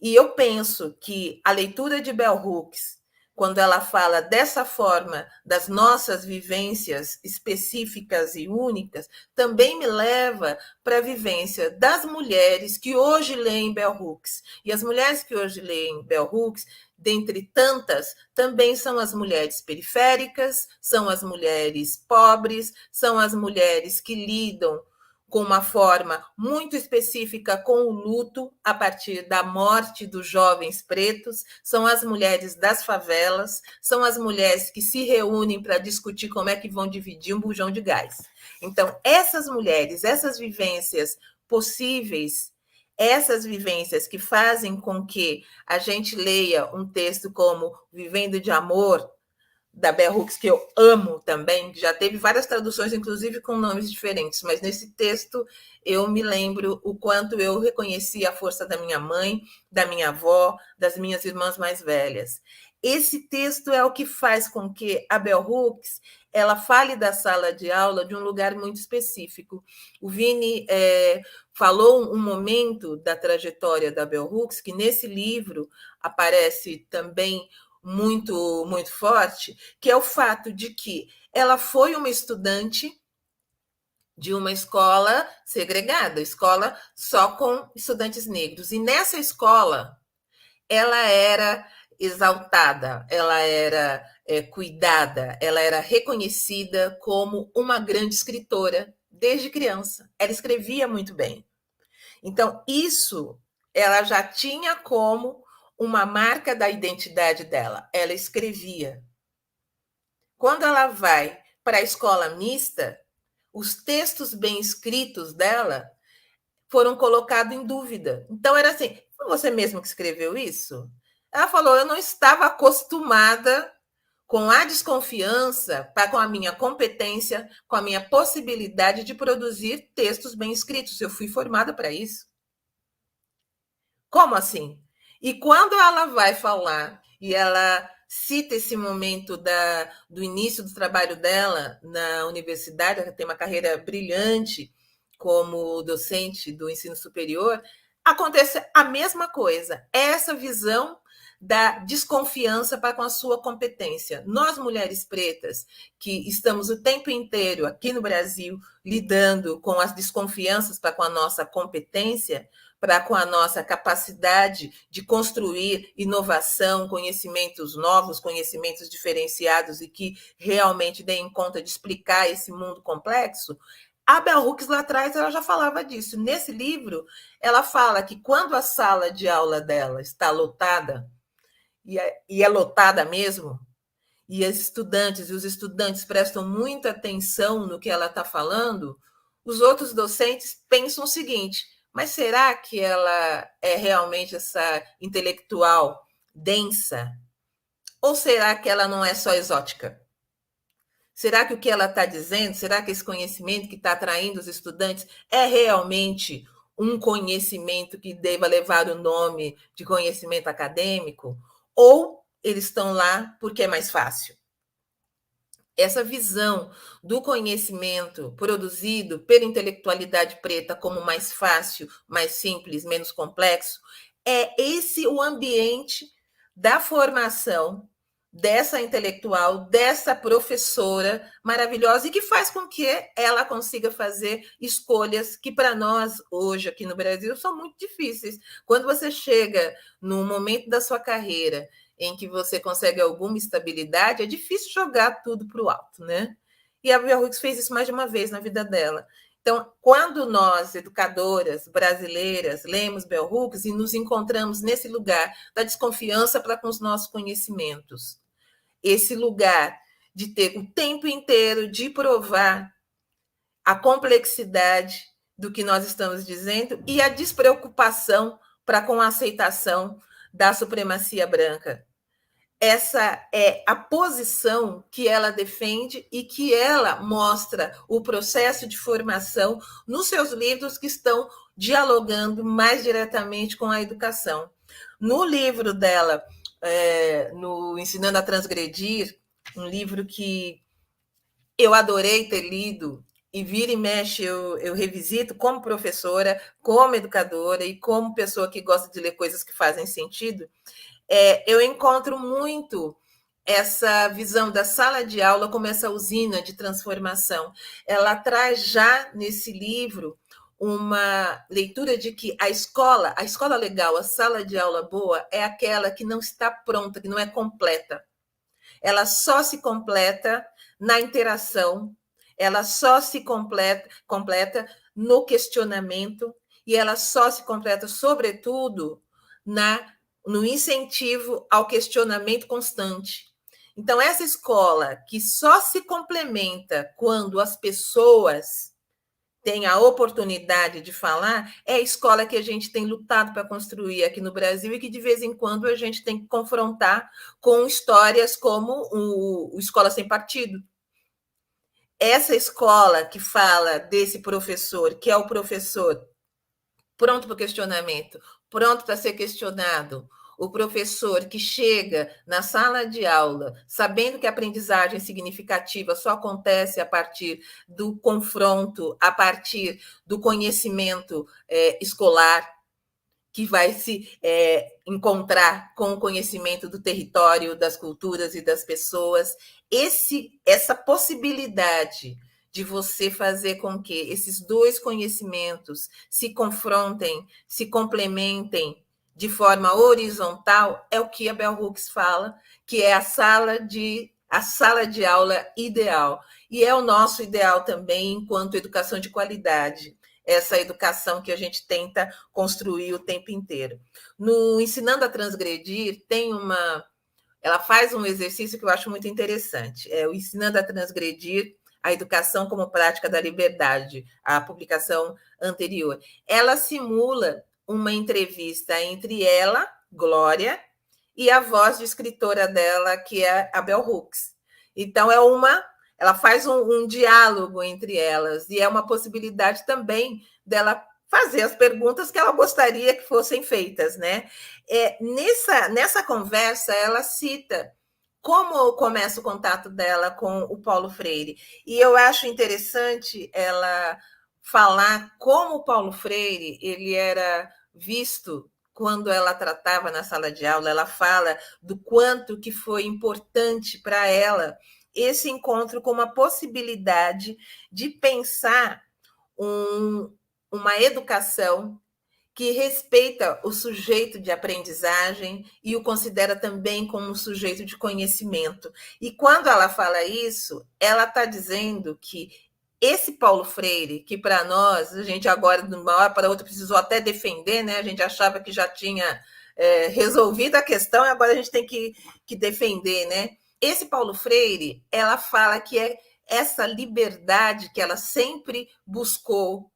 E eu penso que a leitura de Bell Hooks, quando ela fala dessa forma das nossas vivências específicas e únicas, também me leva para a vivência das mulheres que hoje leem Bell Hooks. E as mulheres que hoje leem Bell Hooks, dentre tantas, também são as mulheres periféricas, são as mulheres pobres, são as mulheres que lidam com uma forma muito específica com o luto a partir da morte dos jovens pretos, são as mulheres das favelas, são as mulheres que se reúnem para discutir como é que vão dividir um bujão de gás. Então, essas mulheres, essas vivências possíveis, essas vivências que fazem com que a gente leia um texto como Vivendo de Amor, da Bell Hooks, que eu amo também, já teve várias traduções, inclusive com nomes diferentes, mas nesse texto eu me lembro o quanto eu reconheci a força da minha mãe, da minha avó, das minhas irmãs mais velhas. Esse texto é o que faz com que a Bell Hooks ela fale da sala de aula de um lugar muito específico. O Vini falou um momento da trajetória da Bell Hooks, que nesse livro aparece também muito, muito forte, que é o fato de que ela foi uma estudante de uma escola segregada, escola só com estudantes negros. E nessa escola, ela era exaltada, ela era cuidada, ela era reconhecida como uma grande escritora desde criança. Ela escrevia muito bem. Então, isso ela já tinha como uma marca da identidade dela. Ela escrevia. Quando ela vai para a escola mista, os textos bem escritos dela foram colocados em dúvida. Então, era assim, foi você mesmo que escreveu isso? Ela falou, eu não estava acostumada com a desconfiança, com a minha competência, com a minha possibilidade de produzir textos bem escritos. Eu fui formada para isso. Como assim? E quando ela vai falar, e ela cita esse momento do início do trabalho dela na universidade, ela tem uma carreira brilhante como docente do ensino superior, acontece a mesma coisa, essa visão da desconfiança para com a sua competência. Nós, mulheres pretas, que estamos o tempo inteiro aqui no Brasil lidando com as desconfianças para com a nossa competência, para com a nossa capacidade de construir inovação, conhecimentos novos, conhecimentos diferenciados e que realmente deem conta de explicar esse mundo complexo, a Bell Hooks lá atrás ela já falava disso. Nesse livro, ela fala que quando a sala de aula dela está lotada, e é lotada mesmo, e os estudantes prestam muita atenção no que ela está falando, os outros docentes pensam o seguinte: mas será que ela é realmente essa intelectual densa? Ou será que ela não é só exótica? Será que o que ela está dizendo, será que esse conhecimento que está atraindo os estudantes é realmente um conhecimento que deva levar o nome de conhecimento acadêmico, ou eles estão lá porque é mais fácil. Essa visão do conhecimento produzido pela intelectualidade preta como mais fácil, mais simples, menos complexo, é esse o ambiente da formação dessa intelectual, dessa professora maravilhosa, e que faz com que ela consiga fazer escolhas que, para nós, hoje, aqui no Brasil, são muito difíceis. Quando você chega num momento da sua carreira em que você consegue alguma estabilidade, é difícil jogar tudo para o alto, né? E a Bell Hooks fez isso mais de uma vez na vida dela. Então, quando nós, educadoras brasileiras, lemos Bell Hooks e nos encontramos nesse lugar da desconfiança para com os nossos conhecimentos, esse lugar de ter o tempo inteiro de provar a complexidade do que nós estamos dizendo e a despreocupação para com a aceitação da supremacia branca. Essa é a posição que ela defende e que ela mostra o processo de formação nos seus livros que estão dialogando mais diretamente com a educação. No livro dela, no Ensinando a Transgredir, um livro que eu adorei ter lido, e vira e mexe eu revisito como professora, como educadora e como pessoa que gosta de ler coisas que fazem sentido, eu encontro muito essa visão da sala de aula como essa usina de transformação. Ela traz já nesse livro uma leitura de que a escola legal, a sala de aula boa, é aquela que não está pronta, que não é completa. Ela só se completa na interação, ela só se completa no questionamento, e ela só se completa, sobretudo, no incentivo ao questionamento constante. Então, essa escola que só se complementa quando as pessoas têm a oportunidade de falar, é a escola que a gente tem lutado para construir aqui no Brasil e que, de vez em quando, a gente tem que confrontar com histórias como o Escola Sem Partido. Essa escola que fala desse professor, que é o professor pronto para o questionamento, pronto para ser questionado, o professor que chega na sala de aula sabendo que a aprendizagem significativa só acontece a partir do confronto, a partir do conhecimento escolar, que vai se encontrar com o conhecimento do território, das culturas e das pessoas. Essa possibilidade de você fazer com que esses dois conhecimentos se confrontem, se complementem de forma horizontal, é o que a Bell Hooks fala, que é a sala de aula ideal. E é o nosso ideal também enquanto educação de qualidade, essa educação que a gente tenta construir o tempo inteiro. No Ensinando a Transgredir, ela faz um exercício que eu acho muito interessante, é o Ensinando a Transgredir, a Educação como Prática da Liberdade, a publicação anterior. Ela simula uma entrevista entre ela, Glória, e a voz de escritora dela, que é a Bell Hooks. Então, ela faz um diálogo entre elas, e é uma possibilidade também dela fazer as perguntas que ela gostaria que fossem feitas, né? Nessa conversa, ela cita como começa o contato dela com o Paulo Freire. E eu acho interessante ela falar como o Paulo Freire ele era visto quando ela tratava na sala de aula. Ela fala do quanto que foi importante para ela esse encontro com uma possibilidade de pensar uma educação que respeita o sujeito de aprendizagem e o considera também como um sujeito de conhecimento. E quando ela fala isso, ela está dizendo que esse Paulo Freire, que para nós, a gente agora, de uma hora para outra, precisou até defender, né? A gente achava que já tinha resolvido a questão e agora a gente tem que defender, né? Esse Paulo Freire, ela fala que é essa liberdade que ela sempre buscou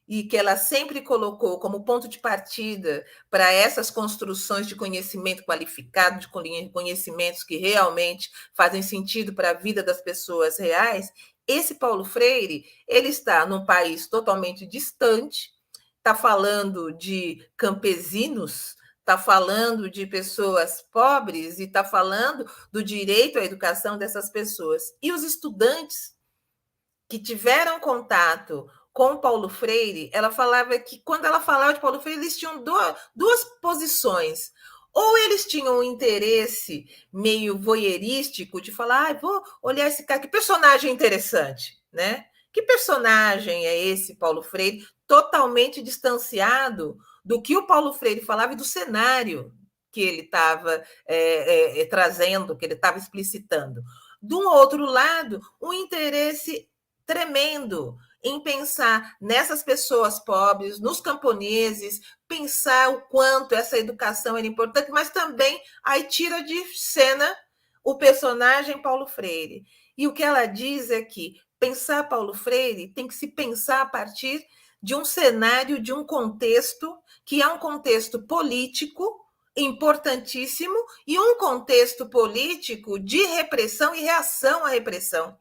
e que ela sempre colocou como ponto de partida para essas construções de conhecimento qualificado, de conhecimentos que realmente fazem sentido para a vida das pessoas reais. Esse Paulo Freire, ele está num país totalmente distante, está falando de campesinos, está falando de pessoas pobres e está falando do direito à educação dessas pessoas. E os estudantes que tiveram contato com Paulo Freire, ela falava que, quando ela falava de Paulo Freire, eles tinham duas posições. Ou eles tinham um interesse meio voyeurístico de falar, vou olhar esse cara, que personagem interessante, né? Que personagem é esse Paulo Freire, totalmente distanciado do que o Paulo Freire falava e do cenário que ele estava trazendo, que ele estava explicitando. De um outro lado, um interesse tremendo em pensar nessas pessoas pobres, nos camponeses, pensar o quanto essa educação era importante, mas também aí tira de cena o personagem Paulo Freire. E o que ela diz é que pensar Paulo Freire tem que se pensar a partir de um cenário, de um contexto, que é um contexto político importantíssimo e um contexto político de repressão e reação à repressão.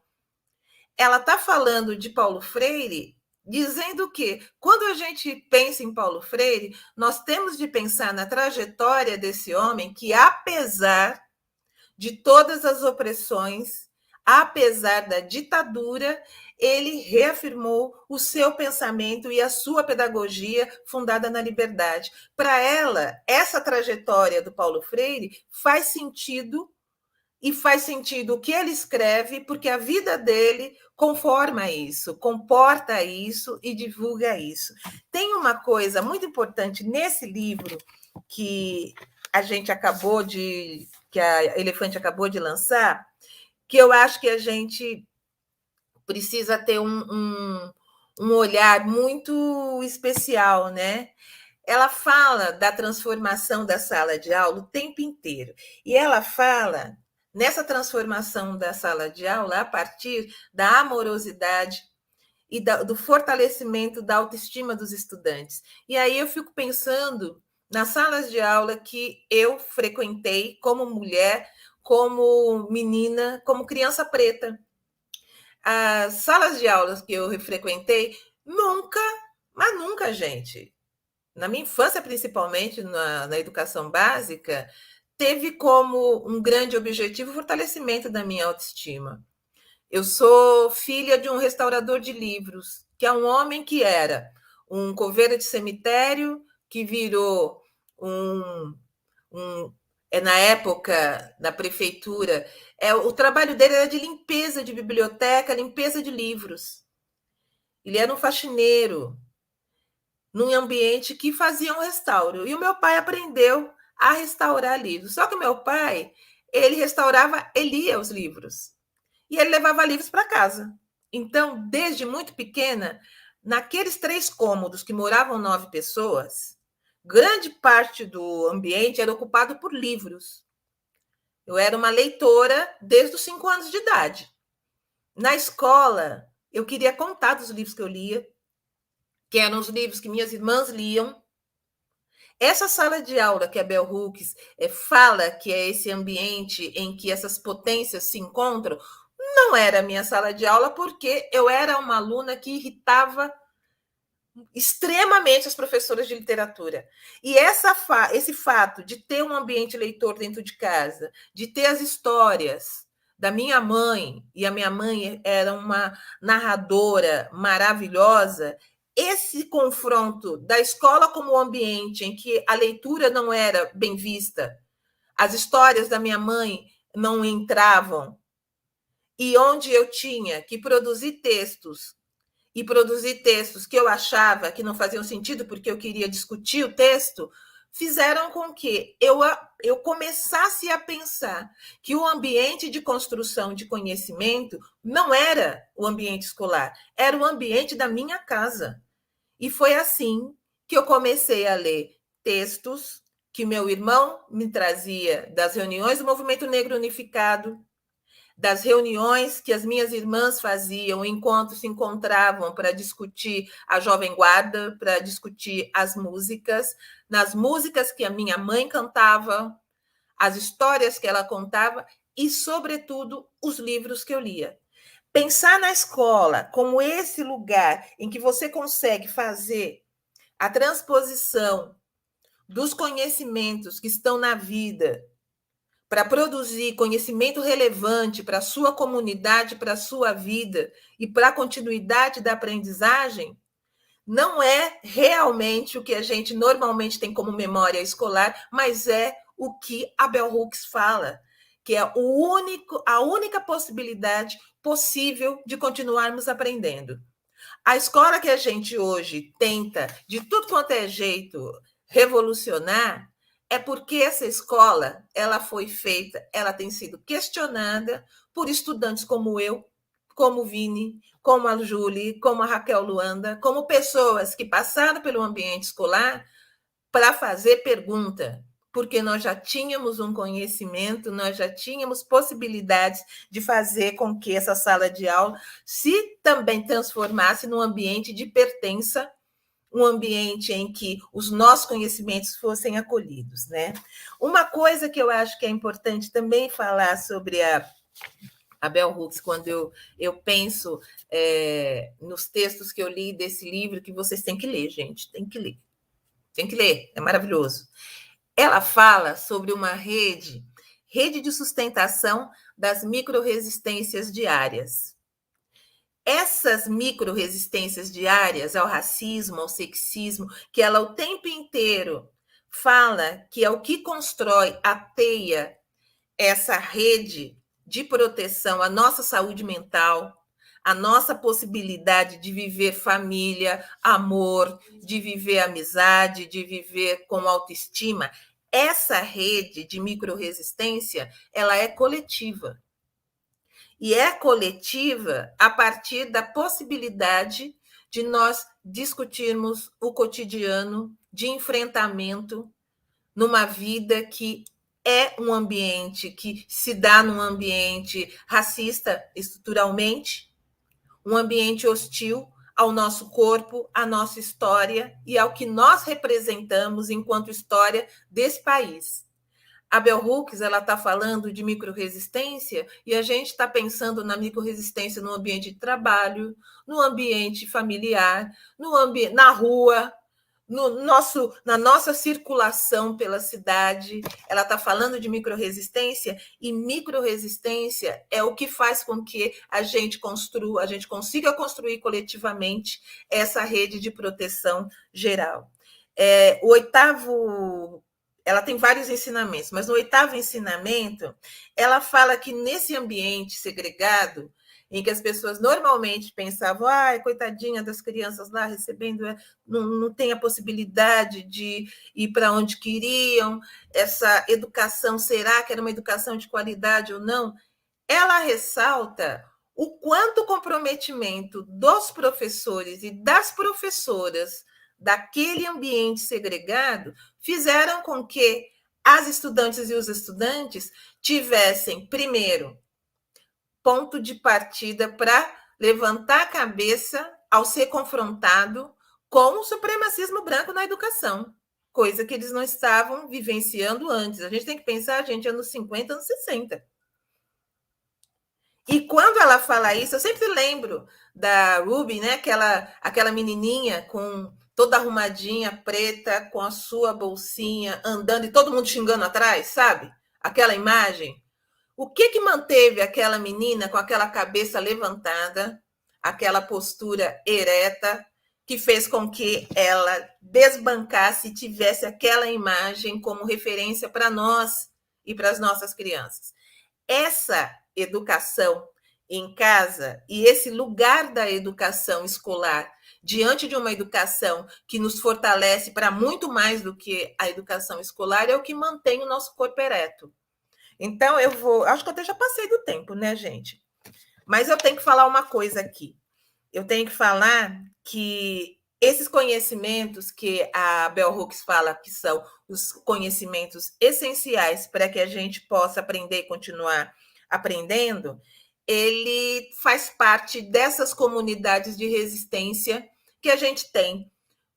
Ela está falando de Paulo Freire, dizendo que, quando a gente pensa em Paulo Freire, nós temos de pensar na trajetória desse homem que, apesar de todas as opressões, apesar da ditadura, ele reafirmou o seu pensamento e a sua pedagogia fundada na liberdade. Para ela, essa trajetória do Paulo Freire faz sentido, e faz sentido o que ele escreve, porque a vida dele conforma isso, comporta isso e divulga isso. Tem uma coisa muito importante nesse livro que a Elefante acabou de lançar, que eu acho que a gente precisa ter um olhar muito especial, né? Ela fala da transformação da sala de aula o tempo inteiro. E ela fala nessa transformação da sala de aula a partir da amorosidade e do fortalecimento da autoestima dos estudantes. E aí eu fico pensando nas salas de aula que eu frequentei como mulher, como menina, como criança preta. As salas de aulas que eu frequentei, nunca, mas nunca, gente, na minha infância, principalmente na educação básica, teve como um grande objetivo o fortalecimento da minha autoestima. Eu sou filha de um restaurador de livros, que é um homem que era um coveiro de cemitério, que virou na época da prefeitura, o trabalho dele era de limpeza de biblioteca, limpeza de livros. Ele era um faxineiro, num ambiente que fazia um restauro. E o meu pai aprendeu a restaurar livros. Só que o meu pai, ele restaurava, ele lia os livros. E ele levava livros para casa. Então, desde muito pequena, naqueles 3 cômodos que moravam 9 pessoas, grande parte do ambiente era ocupado por livros. Eu era uma leitora desde os 5 anos de idade. Na escola, eu queria contar dos livros que eu lia, que eram os livros que minhas irmãs liam. Essa sala de aula que a Bell Hooks fala que é esse ambiente em que essas potências se encontram, não era a minha sala de aula, porque eu era uma aluna que irritava extremamente as professoras de literatura. E esse fato de ter um ambiente leitor dentro de casa, de ter as histórias da minha mãe, e a minha mãe era uma narradora maravilhosa, esse confronto da escola como ambiente em que a leitura não era bem vista, as histórias da minha mãe não entravam, e onde eu tinha que produzir textos que eu achava que não faziam sentido porque eu queria discutir o texto, fizeram com que eu começasse a pensar que o ambiente de construção de conhecimento não era o ambiente escolar, era o ambiente da minha casa. E foi assim que eu comecei a ler textos que meu irmão me trazia das reuniões do Movimento Negro Unificado, das reuniões que as minhas irmãs faziam enquanto se encontravam para discutir a Jovem Guarda, para discutir as músicas, nas músicas que a minha mãe cantava, as histórias que ela contava e, sobretudo, os livros que eu lia. Pensar na escola como esse lugar em que você consegue fazer a transposição dos conhecimentos que estão na vida para produzir conhecimento relevante para a sua comunidade, para a sua vida e para a continuidade da aprendizagem, não é realmente o que a gente normalmente tem como memória escolar, mas é o que a Bell Hooks fala, que é a única possibilidade possível de continuarmos aprendendo. A escola que a gente hoje tenta, de tudo quanto é jeito, revolucionar, é porque essa escola, ela foi feita, ela tem sido questionada por estudantes como eu, como o Vini, como a Júlia, como a Raquel Luanda, como pessoas que passaram pelo ambiente escolar para fazer pergunta, porque nós já tínhamos um conhecimento, nós já tínhamos possibilidades de fazer com que essa sala de aula se também transformasse num ambiente de pertença, um ambiente em que os nossos conhecimentos fossem acolhidos, né? Uma coisa que eu acho que é importante também falar sobre a Bell Hooks, quando eu penso nos textos que eu li desse livro, que vocês têm que ler, gente, tem que ler. Tem que ler, é maravilhoso. Ela fala sobre uma rede de sustentação das micro-resistências diárias. Essas micro-resistências diárias ao racismo, ao sexismo, que ela o tempo inteiro fala que é o que constrói a teia, essa rede de proteção à nossa saúde mental, a nossa possibilidade de viver família, amor, de viver amizade, de viver com autoestima, essa rede de micro-resistência, ela é coletiva. E é coletiva a partir da possibilidade de nós discutirmos o cotidiano de enfrentamento numa vida que é um ambiente que se dá num ambiente racista estruturalmente, um ambiente hostil ao nosso corpo, à nossa história e ao que nós representamos enquanto história desse país. A Bell Hooks está falando de micro-resistência e a gente está pensando na micro-resistência no ambiente de trabalho, no ambiente familiar, na rua, na nossa circulação pela cidade. Ela está falando de micro-resistência e micro-resistência é o que faz com que a gente consiga construir coletivamente essa rede de proteção geral. O oitavo... Ela tem vários ensinamentos, mas no oitavo ensinamento, ela fala que nesse ambiente segregado, em que as pessoas normalmente pensavam, coitadinha das crianças lá recebendo, não tem a possibilidade de ir para onde queriam, essa educação, será que era uma educação de qualidade ou não? Ela ressalta o quanto o comprometimento dos professores e das professoras daquele ambiente segregado fizeram com que as estudantes e os estudantes tivessem, primeiro, ponto de partida para levantar a cabeça ao ser confrontado com o supremacismo branco na educação, coisa que eles não estavam vivenciando antes. A gente tem que pensar, gente, anos 50, anos 60. E quando ela fala isso, eu sempre lembro da Ruby, né? Aquela menininha com toda arrumadinha, preta, com a sua bolsinha, andando e todo mundo xingando atrás, sabe? Aquela imagem. O que manteve aquela menina com aquela cabeça levantada, aquela postura ereta, que fez com que ela desbancasse e tivesse aquela imagem como referência para nós e para as nossas crianças? Essa educação em casa e esse lugar da educação escolar diante de uma educação que nos fortalece para muito mais do que a educação escolar é o que mantém o nosso corpo ereto. Então, acho que eu até já passei do tempo, né, gente? Mas eu tenho que falar uma coisa aqui. Eu tenho que falar que esses conhecimentos que a Bell Hooks fala que são os conhecimentos essenciais para que a gente possa aprender e continuar aprendendo, ele faz parte dessas comunidades de resistência que a gente tem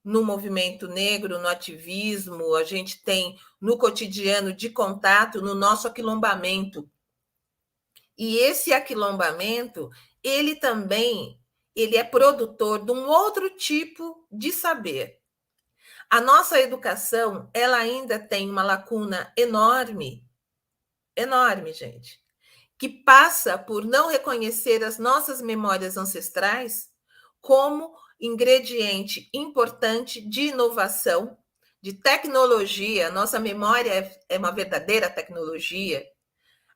no movimento negro, no ativismo, a gente tem no cotidiano de contato, no nosso aquilombamento. E esse aquilombamento, ele também é produtor de um outro tipo de saber, A nossa educação, ela ainda tem uma lacuna enorme, enorme, gente, que passa por não reconhecer as nossas memórias ancestrais como ingrediente importante de inovação, de tecnologia. Nossa memória é uma verdadeira tecnologia.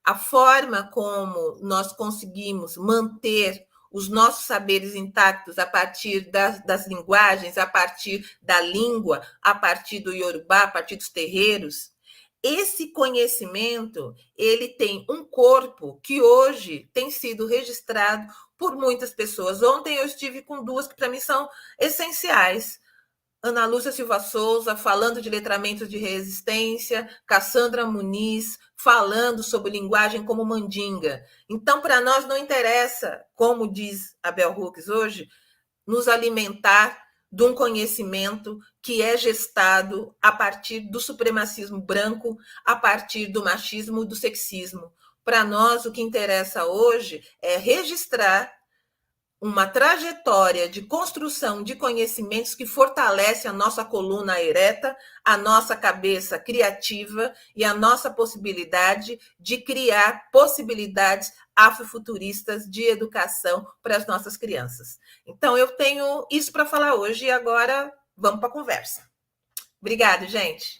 A forma como nós conseguimos manter os nossos saberes intactos a partir das linguagens, a partir da língua, a partir do Yorubá, a partir dos terreiros. Esse conhecimento, ele tem um corpo que hoje tem sido registrado por muitas pessoas. Ontem eu estive com duas que para mim são essenciais. Ana Lúcia Silva Souza, falando de letramento de resistência, Cassandra Muniz, falando sobre linguagem como mandinga. Então, para nós não interessa, como diz a Bell Hooks hoje, nos alimentar de um conhecimento que é gestado a partir do supremacismo branco, a partir do machismo e do sexismo. Para nós, o que interessa hoje é registrar uma trajetória de construção de conhecimentos que fortalece a nossa coluna ereta, a nossa cabeça criativa e a nossa possibilidade de criar possibilidades afrofuturistas de educação para as nossas crianças. Então, eu tenho isso para falar hoje e agora vamos para a conversa. Obrigada, gente.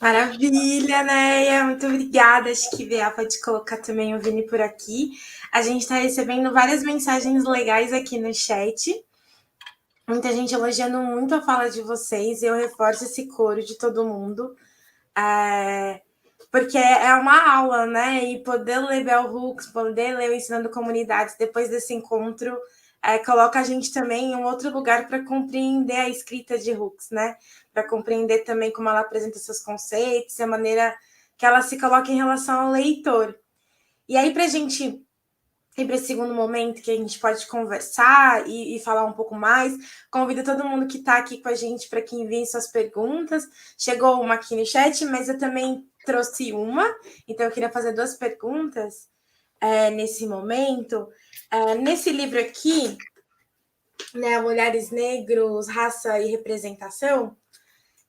Maravilha, Neia, muito obrigada. Acho que Bea pode colocar também o Vini por aqui. A gente está recebendo várias mensagens legais aqui no chat. Muita gente elogiando muito a fala de vocês. Eu reforço esse coro de todo mundo. Porque é uma aula, né? E poder ler Bell Hooks, poder ler o Ensinando Comunidades depois desse encontro, coloca a gente também em um outro lugar para compreender a escrita de Hooks, né? Para compreender também como ela apresenta seus conceitos, a maneira que ela se coloca em relação ao leitor. E aí, para a gente ir para esse segundo momento que a gente pode conversar e falar um pouco mais, convido todo mundo que está aqui com a gente para que envie suas perguntas. Chegou uma aqui no chat, mas eu também trouxe uma, então eu queria fazer duas perguntas nesse momento. Nesse livro aqui, né, Olhares Negros, Raça e Representação,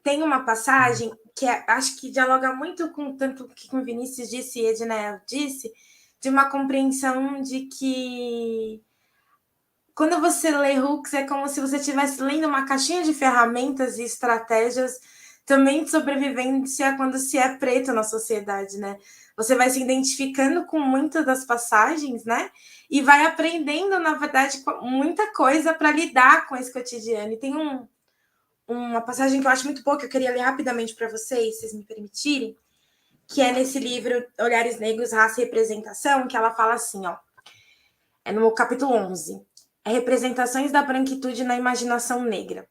tem uma passagem que acho que dialoga muito com tanto que o Vinícius disse e Ednael disse, de uma compreensão de que quando você lê Hooks é como se você estivesse lendo uma caixinha de ferramentas e estratégias também de sobrevivência quando se é preto na sociedade, né? Você vai se identificando com muitas das passagens, né? E vai aprendendo, na verdade, muita coisa para lidar com esse cotidiano. E tem uma passagem que eu acho muito boa, que eu queria ler rapidamente para vocês, se vocês me permitirem, que é nesse livro Olhares Negros, Raça e Representação, que ela fala assim, ó, é no capítulo 11, representações da branquitude na imaginação negra.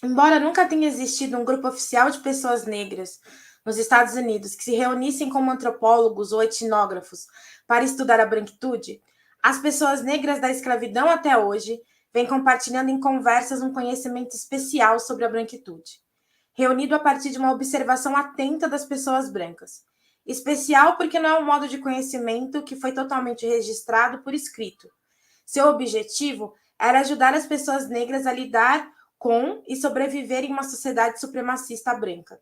Embora nunca tenha existido um grupo oficial de pessoas negras nos Estados Unidos que se reunissem como antropólogos ou etnógrafos para estudar a branquitude, as pessoas negras da escravidão até hoje vêm compartilhando em conversas um conhecimento especial sobre a branquitude, reunido a partir de uma observação atenta das pessoas brancas. Especial porque não é um modo de conhecimento que foi totalmente registrado por escrito. Seu objetivo era ajudar as pessoas negras a lidar com e sobreviver em uma sociedade supremacista branca.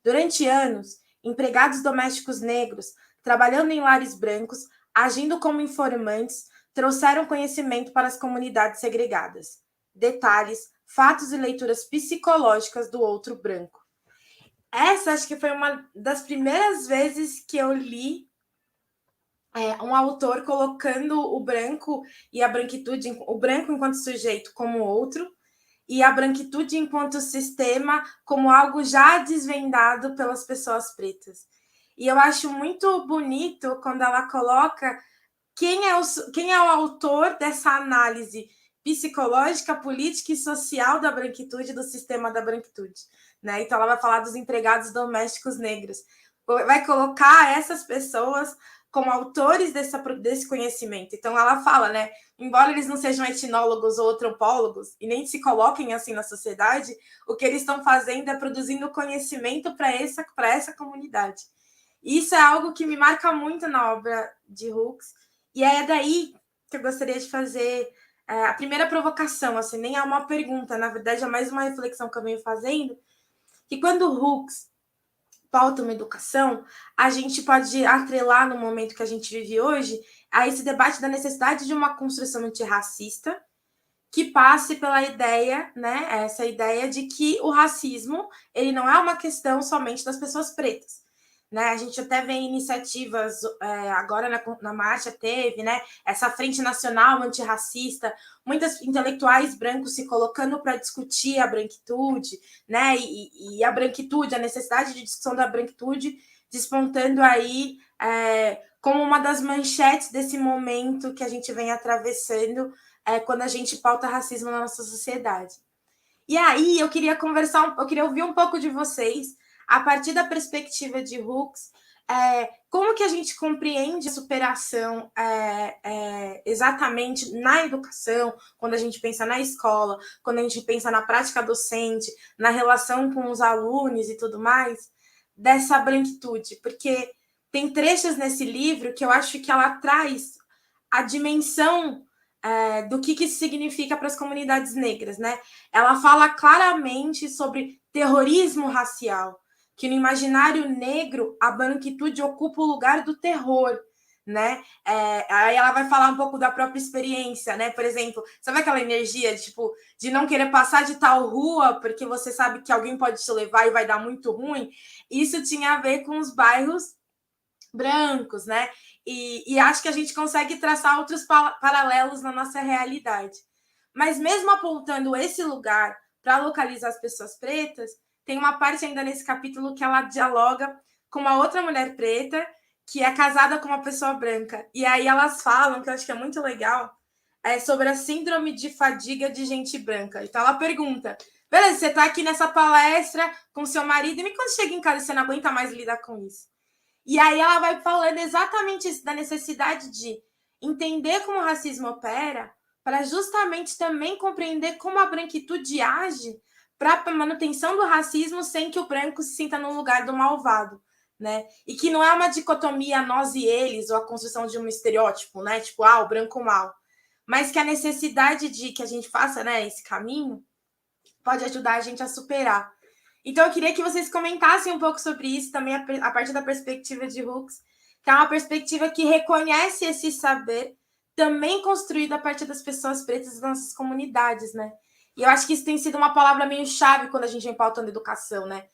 Durante anos, empregados domésticos negros, trabalhando em lares brancos, agindo como informantes, trouxeram conhecimento para as comunidades segregadas. Detalhes, fatos e leituras psicológicas do outro branco. Essa acho que foi uma das primeiras vezes que eu li um autor colocando o branco e a branquitude, o branco enquanto sujeito como outro, e a branquitude enquanto sistema como algo já desvendado pelas pessoas pretas. E eu acho muito bonito quando ela coloca quem é o autor dessa análise psicológica, política e social da branquitude, do sistema da branquitude. Né? Então, ela vai falar dos empregados domésticos negros. Vai colocar essas pessoas como autores desse conhecimento. Então, ela fala, né? Embora eles não sejam etnólogos ou antropólogos e nem se coloquem assim na sociedade, o que eles estão fazendo é produzindo conhecimento para essa comunidade. E isso é algo que me marca muito na obra de Hooks. E é daí que eu gostaria de fazer a primeira provocação, assim, nem é uma pergunta, na verdade é mais uma reflexão que eu venho fazendo, que quando o Hooks pauta uma educação, a gente pode atrelar no momento que a gente vive hoje a esse debate da necessidade de uma construção antirracista que passe pela ideia, né, essa ideia de que o racismo ele não é uma questão somente das pessoas pretas. Né? A gente até vê iniciativas, agora na marcha teve, né, essa frente nacional antirracista, muitos intelectuais brancos se colocando para discutir a branquitude, né, e a branquitude, a necessidade de discussão da branquitude, despontando aí como uma das manchetes desse momento que a gente vem atravessando quando a gente pauta racismo na nossa sociedade. E aí eu queria eu queria ouvir um pouco de vocês, a partir da perspectiva de Hooks, como que a gente compreende a superação exatamente na educação, quando a gente pensa na escola, quando a gente pensa na prática docente, na relação com os alunos e tudo mais, dessa branquitude, porque tem trechos nesse livro que eu acho que ela traz a dimensão do que isso significa para as comunidades negras, né? Ela fala claramente sobre terrorismo racial, que no imaginário negro a branquitude ocupa o lugar do terror, né? Aí ela vai falar um pouco da própria experiência, né? Por exemplo, sabe aquela energia de, tipo, de não querer passar de tal rua porque você sabe que alguém pode te levar e vai dar muito ruim? Isso tinha a ver com os bairros brancos, né? E acho que a gente consegue traçar outros paralelos na nossa realidade. Mas mesmo apontando esse lugar para localizar as pessoas pretas, tem uma parte ainda nesse capítulo que ela dialoga com uma outra mulher preta que é casada com uma pessoa branca. E aí elas falam, que eu acho que é muito legal, sobre a síndrome de fadiga de gente branca. Então ela pergunta, beleza, você está aqui nessa palestra com seu marido, e quando chega em casa você não aguenta mais lidar com isso? E aí ela vai falando exatamente isso, da necessidade de entender como o racismo opera, para justamente também compreender como a branquitude age para a manutenção do racismo sem que o branco se sinta no lugar do malvado, né? E que não é uma dicotomia nós e eles, ou a construção de um estereótipo, né? Tipo, o branco mal. Mas que a necessidade de que a gente faça, né, esse caminho pode ajudar a gente a superar. Então, eu queria que vocês comentassem um pouco sobre isso também, a partir da perspectiva de Hooks, que é uma perspectiva que reconhece esse saber também construído a partir das pessoas pretas das nossas comunidades, né? E eu acho que isso tem sido uma palavra meio chave quando a gente vem pautando educação, né?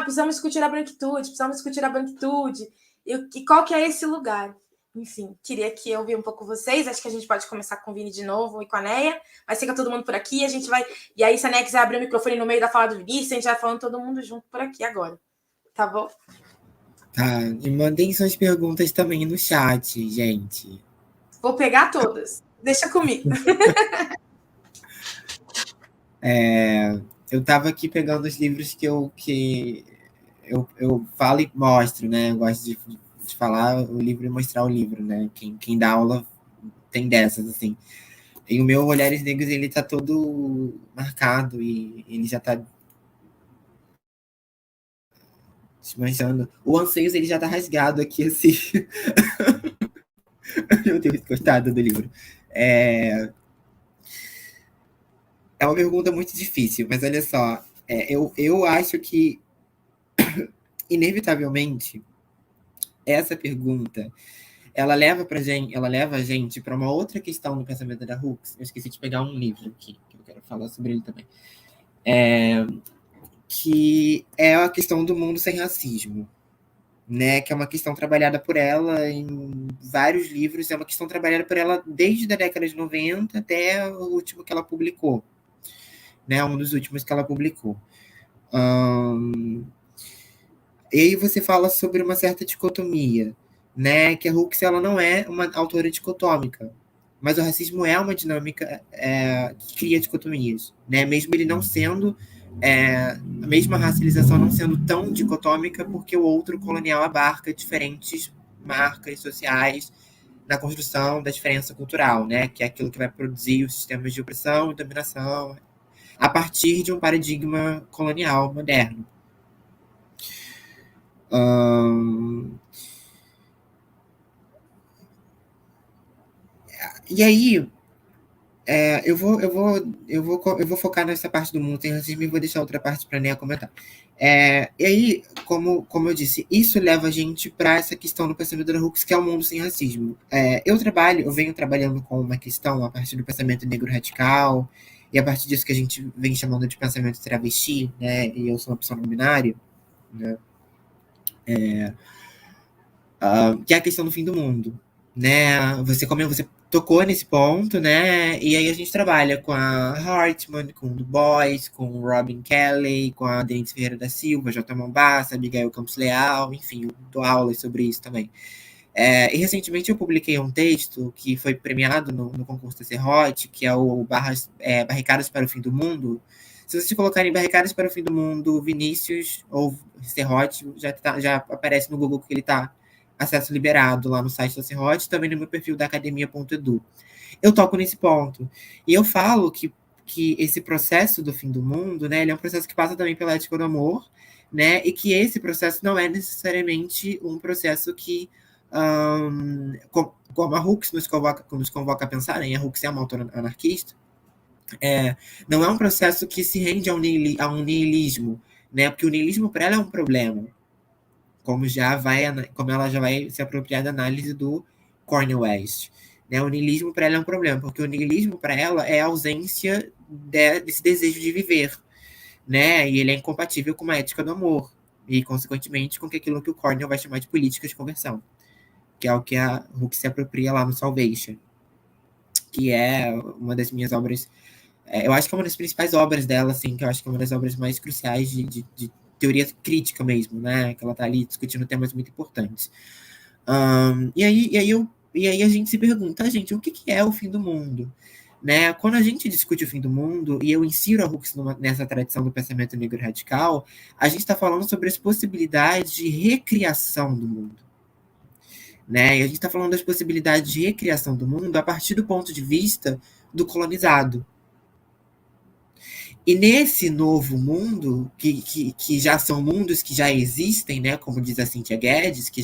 Precisamos discutir a branquitude, precisamos discutir a branquitude. E qual que é esse lugar? Enfim, queria que eu ouvir um pouco vocês. Acho que a gente pode começar com o Vini de novo e com a Neia. Mas fica todo mundo por aqui. A gente vai. E aí, se a Neia quiser abrir o microfone no meio da fala do Vinícius, a gente vai falando todo mundo junto por aqui agora. Tá bom? Tá, e mandem suas perguntas também no chat, gente. Vou pegar todas. Deixa comigo. Eu estava aqui pegando os livros que eu falo e mostro, né? Eu gosto de falar o livro e mostrar o livro, né? Quem dá aula tem dessas, assim. E o meu Olhares Negros, ele tá todo marcado e ele já tá desmanchando. O Anseios, ele já tá rasgado aqui, assim. Meu Deus, coitado do livro. É uma pergunta muito difícil, mas olha só. Eu acho que, inevitavelmente, essa pergunta ela leva a gente para uma outra questão do pensamento da Hooks. Eu esqueci de pegar um livro aqui, que eu quero falar sobre ele também. Que é a questão do mundo sem racismo, né? Que é uma questão trabalhada por ela em vários livros, é uma questão trabalhada por ela desde a década de 90 até o último que ela publicou, né? Um dos últimos que ela publicou. E aí você fala sobre uma certa dicotomia, né? Que a Hooks ela não é uma autora dicotômica, mas o racismo é uma dinâmica que cria dicotomias, né? Mesmo ele não sendo a mesma racialização não sendo tão dicotômica, porque o outro colonial abarca diferentes marcas sociais na construção da diferença cultural, né? Que é aquilo que vai produzir os sistemas de opressão e dominação a partir de um paradigma colonial moderno. E aí, Eu vou focar nessa parte do mundo sem racismo e vou deixar outra parte para Néa comentar. E aí, como eu disse, isso leva a gente para essa questão do pensamento da Hooks, que é o mundo sem racismo. Eu venho trabalhando com uma questão a partir do pensamento negro radical, e a partir disso que a gente vem chamando de pensamento travesti, né? E eu sou uma pessoa não binária, né? Que é a questão do fim do mundo, né? Você tocou nesse ponto, né? E aí a gente trabalha com a Hartman, com o Du Bois, com o Robin Kelly, com a Denise Ferreira da Silva, J. Mombassa, Abigail Campos Leal, enfim, eu dou aulas sobre isso também. E recentemente eu publiquei um texto que foi premiado no concurso da Serrote, que é o Barricadas para o Fim do Mundo. Se vocês colocarem Barricadas para o Fim do Mundo, Vinícius ou Serrote, já aparece no Google que ele está acesso liberado lá no site da Serrote, também no meu perfil da academia.edu. Eu toco nesse ponto. E eu falo que esse processo do fim do mundo, né, ele é um processo que passa também pela ética do amor, né, e que esse processo não é necessariamente um processo que como a Hooks nos convoca a pensar, né? A Hooks é uma autora anarquista, não é um processo que se rende a um niilismo, né? Porque o niilismo para ela é um problema, como ela já vai se apropriar da análise do Cornel West. Né? O niilismo para ela é um problema, porque o niilismo para ela é a ausência desse desejo de viver, né? E ele é incompatível com uma ética do amor e, consequentemente, com aquilo que o Cornel vai chamar de política de conversão, que é o que a Hooks se apropria lá no Salvation, que é uma das minhas obras, eu acho que é uma das principais obras dela, assim, que eu acho que é uma das obras mais cruciais de teoria crítica mesmo, né, que ela está ali discutindo temas muito importantes. E aí a gente se pergunta, gente, o que é o fim do mundo? Né? Quando a gente discute o fim do mundo, e eu insiro a Hooks nessa tradição do pensamento negro radical, a gente está falando sobre as possibilidades de recriação do mundo. Né? E a gente está falando das possibilidades de recriação do mundo a partir do ponto de vista do colonizado. E nesse novo mundo, que já são mundos que já existem, né? Como diz a Cynthia Guedes, que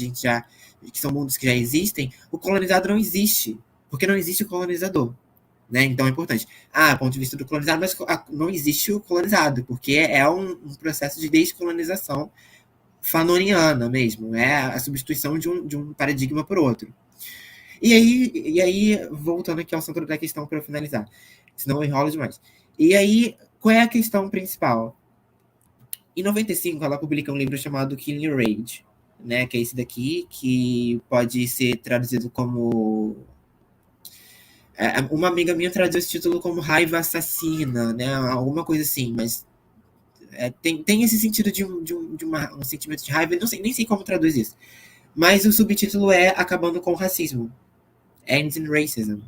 são mundos que já existem, o colonizado não existe, porque não existe o colonizador. Né? Então é importante. Ponto de vista do colonizado, mas não existe o colonizado, porque é um processo de descolonização fanoniana mesmo, é a substituição de um paradigma por outro. E aí, voltando aqui ao centro da questão para eu finalizar, senão eu enrolo demais. E aí, qual é a questão principal? Em 95, ela publica um livro chamado Killing Rage, né, que é esse daqui, que pode ser traduzido como... Uma amiga minha traduziu esse título como Raiva Assassina, né, alguma coisa assim, mas tem esse sentido de um sentimento de raiva, nem sei como traduz isso. Mas o subtítulo é Acabando com o Racismo. Ending Racism.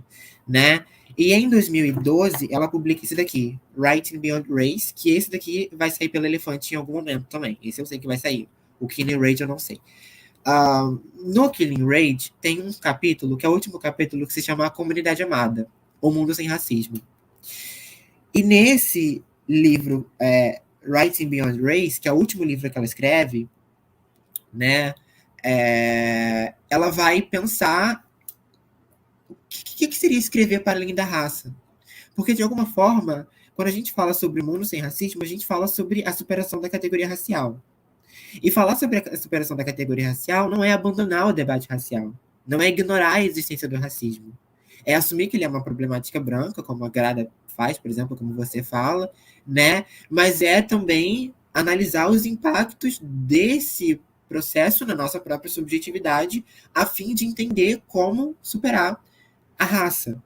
Né? E em 2012, ela publica esse daqui, Writing Beyond Race, que esse daqui vai sair pela Elefante em algum momento também. Esse eu sei que vai sair. O Killing Rage eu não sei. No Killing Rage, tem um capítulo, que é o último capítulo, que se chama A Comunidade Amada, O Mundo Sem Racismo. E nesse livro, Writing Beyond Race, que é o último livro que ela escreve, né, ela vai pensar o que seria escrever para além da raça. Porque, de alguma forma, quando a gente fala sobre o mundo sem racismo, a gente fala sobre a superação da categoria racial. E falar sobre a superação da categoria racial não é abandonar o debate racial, não é ignorar a existência do racismo. É assumir que ele é uma problemática branca, como a Grada faz, por exemplo, como você fala, né? Mas é também analisar os impactos desse processo na nossa própria subjetividade, a fim de entender como superar a raça.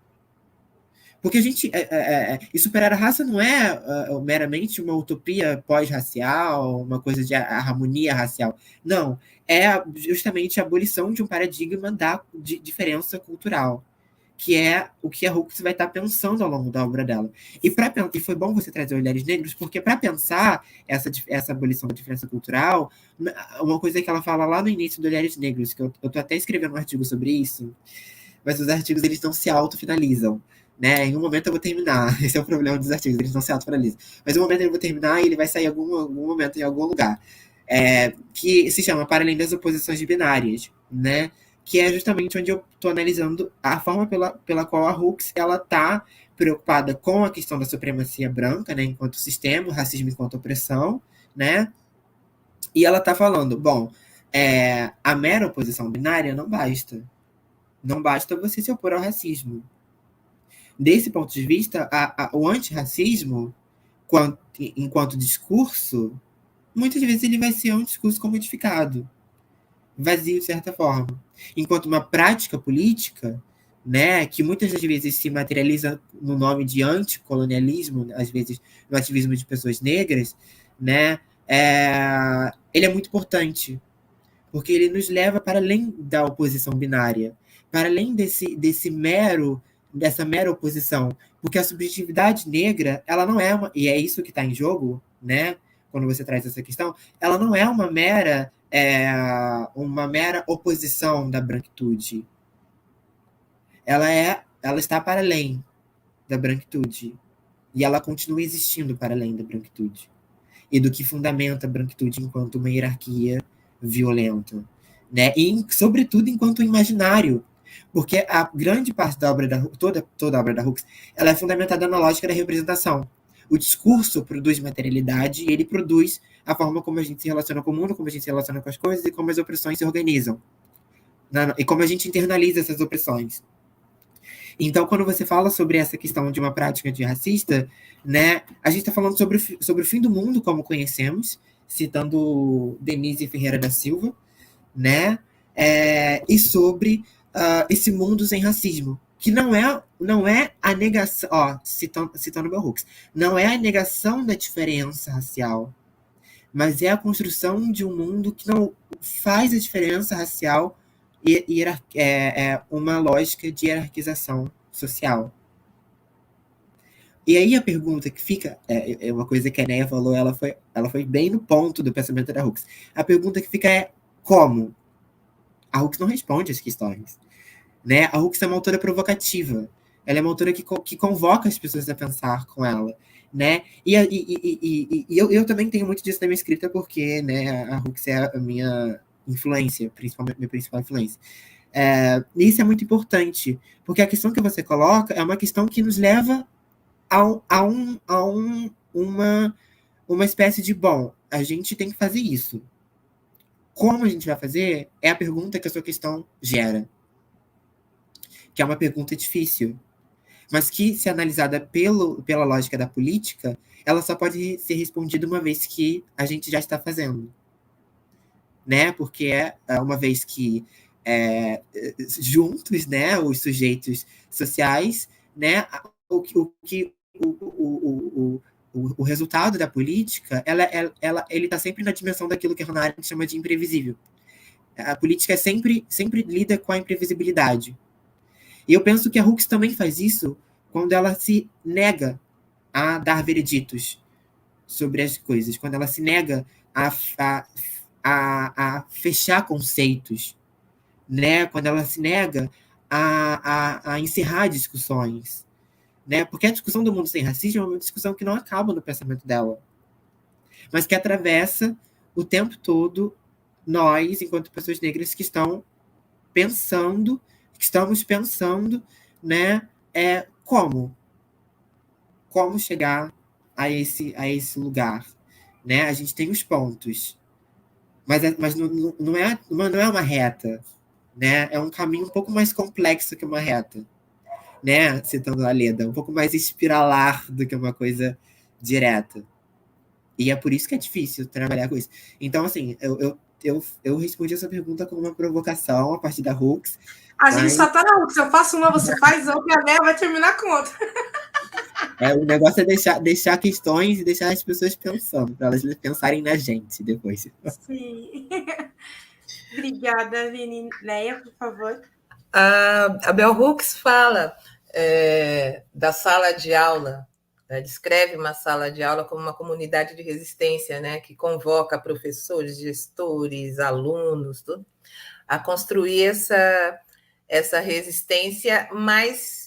Porque e superar a raça não é meramente uma utopia pós-racial, uma coisa de harmonia racial. Não, é justamente a abolição de um paradigma de diferença cultural, que é o que a Hooks vai estar pensando ao longo da obra dela. E foi bom você trazer Olhares Negros, porque para pensar essa abolição da diferença cultural, uma coisa que ela fala lá no início do Olhares Negros, que eu estou até escrevendo um artigo sobre isso, mas os artigos eles não se autofinalizam. Né? Em um momento eu vou terminar. Esse é o problema dos artigos, eles não se autofinalizam. Mas em um momento eu vou terminar e ele vai sair em algum momento em algum lugar. Que se chama Para Além das Oposições Binárias. Né? que é justamente onde eu estou analisando a forma pela qual a Hooks está preocupada com a questão da supremacia branca, né, enquanto sistema, o racismo enquanto opressão, né? E ela está falando, bom, a mera oposição binária não basta. Não basta você se opor ao racismo. Desse ponto de vista, o antirracismo, enquanto discurso, muitas vezes ele vai ser um discurso comodificado, vazio de certa forma. Enquanto uma prática política, né, que muitas das vezes se materializa no nome de anticolonialismo, às vezes no ativismo de pessoas negras, né, ele é muito importante, porque ele nos leva para além da oposição binária, para além dessa mera oposição, porque a subjetividade negra, ela não é e é isso que está em jogo, né, quando você traz essa questão, ela não é uma mera oposição da branquitude. Ela está para além da branquitude. E ela continua existindo para além da branquitude. E do que fundamenta a branquitude enquanto uma hierarquia violenta. Né? E, sobretudo, enquanto imaginário. Porque a grande parte da obra toda a obra da Hooks, ela é fundamentada na lógica da representação. O discurso produz materialidade e ele produz a forma como a gente se relaciona com o mundo, como a gente se relaciona com as coisas e como as opressões se organizam. E como a gente internaliza essas opressões. Então, quando você fala sobre essa questão de uma prática antirracista, né, a gente está falando sobre o fim do mundo como conhecemos, citando Denise Ferreira da Silva, né, e sobre esse mundo sem racismo, que não é a negação, citando Bell Hooks, não é a negação da diferença racial, mas é a construção de um mundo que não faz a diferença racial e uma lógica de hierarquização social. E aí a pergunta que fica, é uma coisa que a Neia falou, ela foi bem no ponto do pensamento da Hooks. A pergunta que fica é como? A Hooks não responde as questões. Né? A Hooks é uma autora provocativa. Ela é uma autora que convoca as pessoas a pensar com ela. Né? E eu também tenho muito disso na minha escrita, porque, né, a Hooks é a minha influência, principalmente minha principal influência. Isso é muito importante, porque a questão que você coloca é uma questão que nos leva a uma espécie de, bom, a gente tem que fazer isso. Como a gente vai fazer é a pergunta que a sua questão gera. Que é uma pergunta difícil, mas que, se analisada pela lógica da política, ela só pode ser respondida uma vez que a gente já está fazendo. Né? Porque uma vez que juntos, né, os sujeitos sociais, né, o resultado da política, ele está sempre na dimensão daquilo que a Hannah Arendt chama de imprevisível. A política sempre lida com a imprevisibilidade. E eu penso que a Hooks também faz isso quando ela se nega a dar vereditos sobre as coisas, quando ela se nega a fechar conceitos, né? Quando ela se nega a encerrar discussões. Né? Porque a discussão do mundo sem racismo é uma discussão que não acaba no pensamento dela, mas que atravessa o tempo todo nós, enquanto pessoas negras, que estamos pensando, né, como chegar a esse lugar, né? A gente tem os pontos, mas não é uma reta, né? É um caminho um pouco mais complexo que uma reta, né? Citando a Leda, um pouco mais espiralar do que uma coisa direta. E é por isso que é difícil trabalhar com isso. Então, assim, eu respondi essa pergunta com uma provocação a partir da Hooks. A gente só tá na Hooks. Eu faço uma, você faz outra, e a Bea vai terminar com outra. O negócio é deixar questões e deixar as pessoas pensando, para elas pensarem na gente depois. Sim. Obrigada, Vini. Neia, por favor. A Bell Hooks fala da sala de aula, né? Descreve uma sala de aula como uma comunidade de resistência, né? Que convoca professores, gestores, alunos, tudo, a construir essa resistência, mas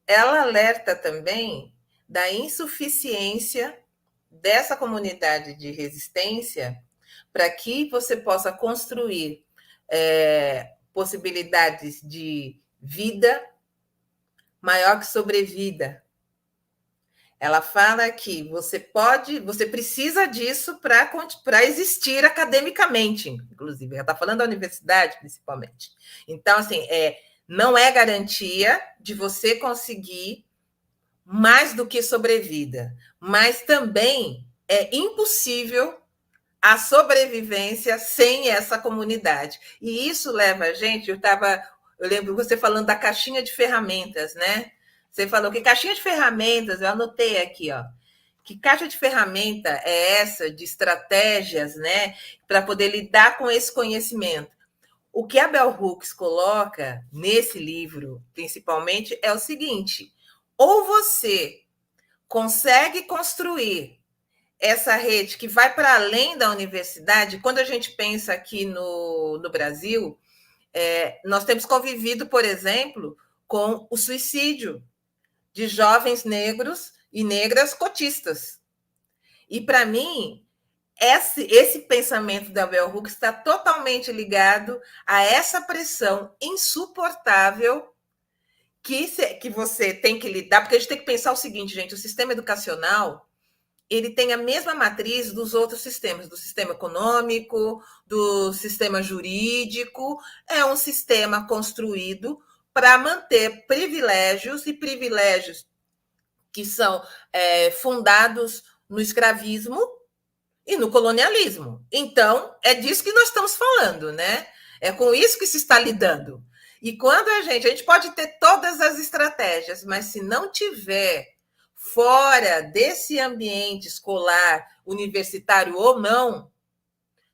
ela alerta também da insuficiência dessa comunidade de resistência para que você possa construir possibilidades de vida maior que sobrevida. Ela fala que você precisa disso para existir academicamente, inclusive. Ela está falando da universidade, principalmente. Então, assim, não é garantia de você conseguir mais do que sobrevida, mas também é impossível a sobrevivência sem essa comunidade. E isso leva a gente, eu lembro você falando da caixinha de ferramentas, né? Você falou que caixinha de ferramentas, eu anotei aqui, ó. Que caixa de ferramenta é essa de estratégias, né, para poder lidar com esse conhecimento? O que a Bell Hooks coloca nesse livro, principalmente, é o seguinte: ou você consegue construir essa rede que vai para além da universidade. Quando a gente pensa aqui no Brasil, nós temos convivido, por exemplo, com o suicídio de jovens negros e negras cotistas. E, para mim, esse pensamento da Bell Hooks está totalmente ligado a essa pressão insuportável que você tem que lidar, porque a gente tem que pensar o seguinte, gente: o sistema educacional ele tem a mesma matriz dos outros sistemas, do sistema econômico, do sistema jurídico. É um sistema construído para manter privilégios, e privilégios que são fundados no escravismo e no colonialismo. Então, é disso que nós estamos falando, né? É com isso que se está lidando. E quando a gente pode ter todas as estratégias, mas se não tiver fora desse ambiente escolar, universitário ou não,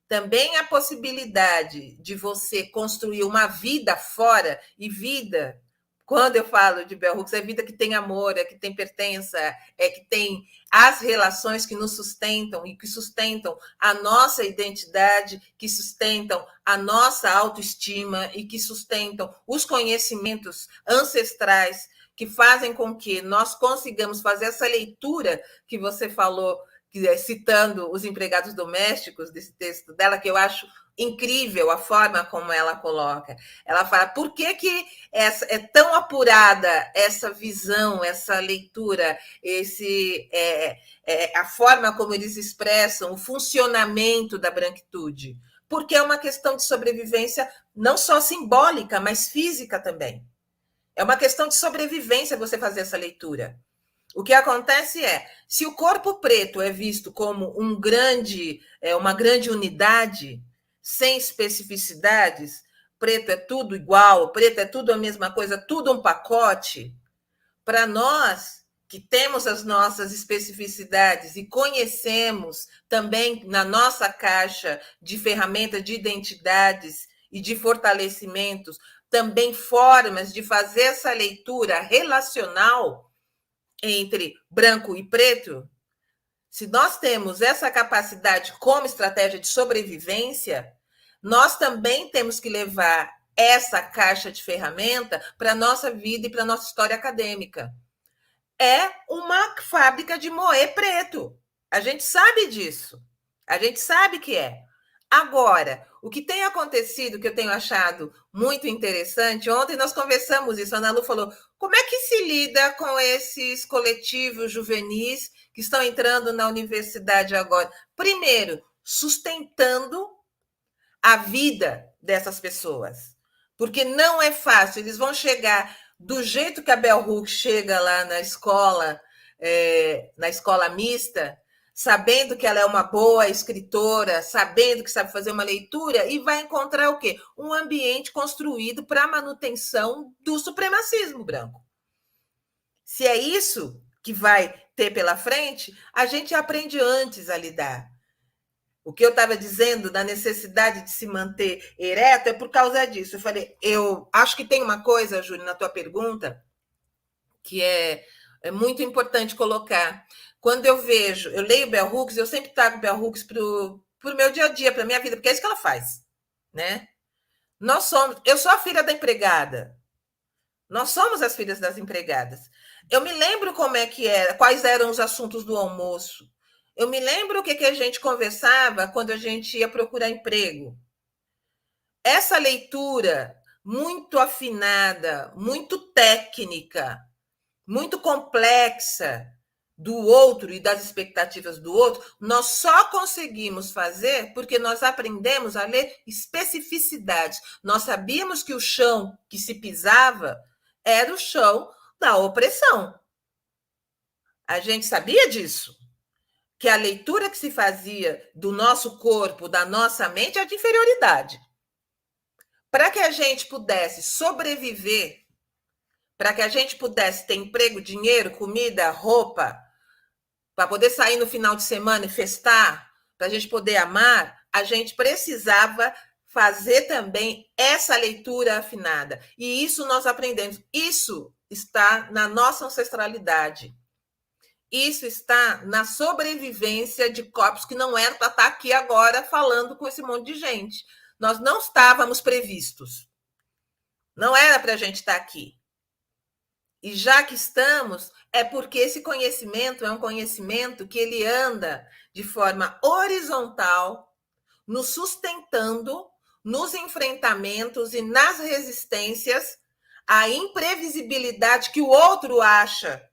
também a possibilidade de você construir uma vida fora, e vida, quando eu falo de Bell Hooks, é vida que tem amor, é que tem pertença, é que tem as relações que nos sustentam e que sustentam a nossa identidade, que sustentam a nossa autoestima e que sustentam os conhecimentos ancestrais que fazem com que nós consigamos fazer essa leitura que você falou, citando os empregados domésticos desse texto dela, que eu acho incrível a forma como ela coloca. Ela fala: por que é tão apurada essa visão, essa leitura, a forma como eles expressam o funcionamento da branquitude? Porque é uma questão de sobrevivência não só simbólica, mas física também. É uma questão de sobrevivência você fazer essa leitura. O que acontece se o corpo preto é visto como uma grande unidade, sem especificidades, preto é tudo igual, preto é tudo a mesma coisa, tudo um pacote, para nós que temos as nossas especificidades e conhecemos também na nossa caixa de ferramentas de identidades e de fortalecimentos, também formas de fazer essa leitura relacional entre branco e preto, se nós temos essa capacidade como estratégia de sobrevivência, nós também temos que levar essa caixa de ferramenta para a nossa vida e para a nossa história acadêmica. É uma fábrica de moer preto. A gente sabe disso. A gente sabe que é. Agora, o que tem acontecido, que eu tenho achado muito interessante, ontem nós conversamos isso, a Ana Lu falou: como é que se lida com esses coletivos juvenis que estão entrando na universidade agora? Primeiro, sustentando a vida dessas pessoas, porque não é fácil. Eles vão chegar do jeito que a Bell Hooks chega lá na escola mista, sabendo que ela é uma boa escritora, sabendo que sabe fazer uma leitura, e vai encontrar o quê? Um ambiente construído para a manutenção do supremacismo branco. Se é isso que vai ter pela frente, a gente aprende antes a lidar. O que eu estava dizendo da necessidade de se manter ereto é por causa disso. Eu falei, eu acho que tem uma coisa, Júlio, na tua pergunta, que é muito importante colocar. Quando eu leio Bell Hooks, eu sempre trago Bell Hooks para o meu dia a dia, para a minha vida, porque é isso que ela faz, né? Eu sou a filha da empregada. Nós somos as filhas das empregadas. Eu me lembro como é que era, quais eram os assuntos do almoço. Eu me lembro o que a gente conversava quando a gente ia procurar emprego. Essa leitura muito afinada, muito técnica, muito complexa do outro e das expectativas do outro, nós só conseguimos fazer porque nós aprendemos a ler especificidades. Nós sabíamos que o chão que se pisava era o chão da opressão. A gente sabia disso, que a leitura que se fazia do nosso corpo, da nossa mente, é de inferioridade. Para que a gente pudesse sobreviver, para que a gente pudesse ter emprego, dinheiro, comida, roupa, para poder sair no final de semana e festar, para a gente poder amar, a gente precisava fazer também essa leitura afinada. E isso nós aprendemos. Isso está na nossa ancestralidade. Isso está na sobrevivência de corpos que não eram para estar aqui agora falando com esse monte de gente. Nós não estávamos previstos. Não era para a gente estar aqui. E já que estamos, é porque esse conhecimento é um conhecimento que ele anda de forma horizontal, nos sustentando nos enfrentamentos e nas resistências à imprevisibilidade que o outro acha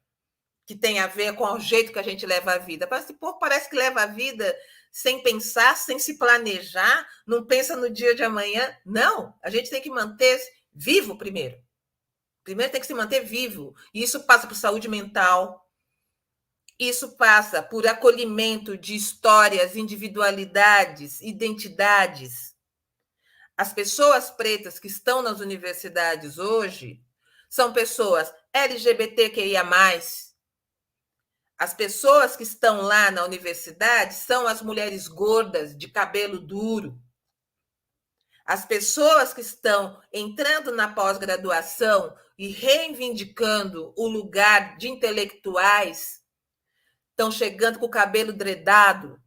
que tem a ver com o jeito que a gente leva a vida. Parece que leva a vida sem pensar, sem se planejar, não pensa no dia de amanhã. Não, a gente tem que manter vivo primeiro. Primeiro tem que se manter vivo. E isso passa por saúde mental, isso passa por acolhimento de histórias, individualidades, identidades. As pessoas pretas que estão nas universidades hoje são pessoas LGBTQIA+. As pessoas que estão lá na universidade são as mulheres gordas, de cabelo duro. As pessoas que estão entrando na pós-graduação e reivindicando o lugar de intelectuais estão chegando com o cabelo dredado.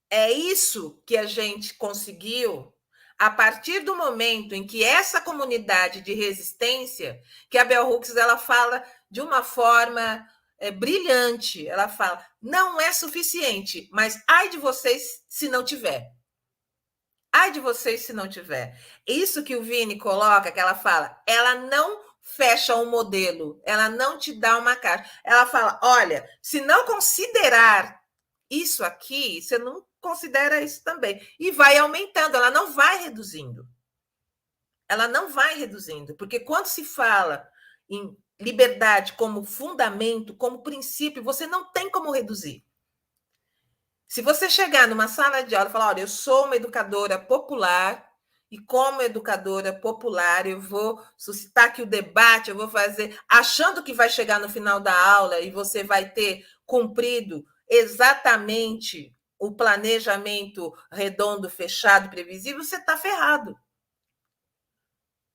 É isso que a gente conseguiu a partir do momento em que essa comunidade de resistência, que a Bell Hooks ela fala de uma forma brilhante, ela fala, não é suficiente, mas ai de vocês se não tiver. Ai de vocês se não tiver. Isso que o Vini coloca, que ela fala, ela não fecha um modelo, ela não te dá uma caixa. Ela fala, olha, se não considerar isso aqui, você não considera isso também. E vai aumentando, ela não vai reduzindo. Ela não vai reduzindo, porque quando se fala em liberdade como fundamento, como princípio, você não tem como reduzir. Se você chegar numa sala de aula e falar, olha, eu sou uma educadora popular e como educadora popular eu vou suscitar aqui o debate, eu vou fazer, achando que vai chegar no final da aula e você vai ter cumprido exatamente o planejamento redondo, fechado, previsível, você está ferrado.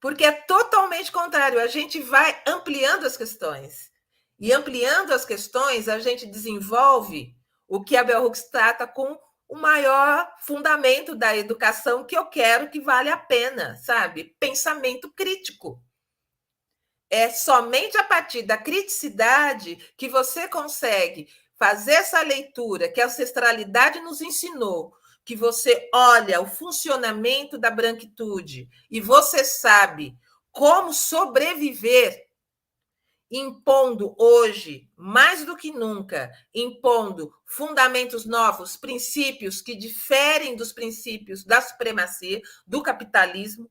Porque é totalmente contrário, a gente vai ampliando as questões. E ampliando as questões, a gente desenvolve o que a Bell Hooks trata com o maior fundamento da educação que eu quero que vale a pena, sabe? Pensamento crítico. É somente a partir da criticidade que você consegue fazer essa leitura que a ancestralidade nos ensinou, que você olha o funcionamento da branquitude e você sabe como sobreviver impondo hoje, mais do que nunca, impondo fundamentos novos, princípios que diferem dos princípios da supremacia, do capitalismo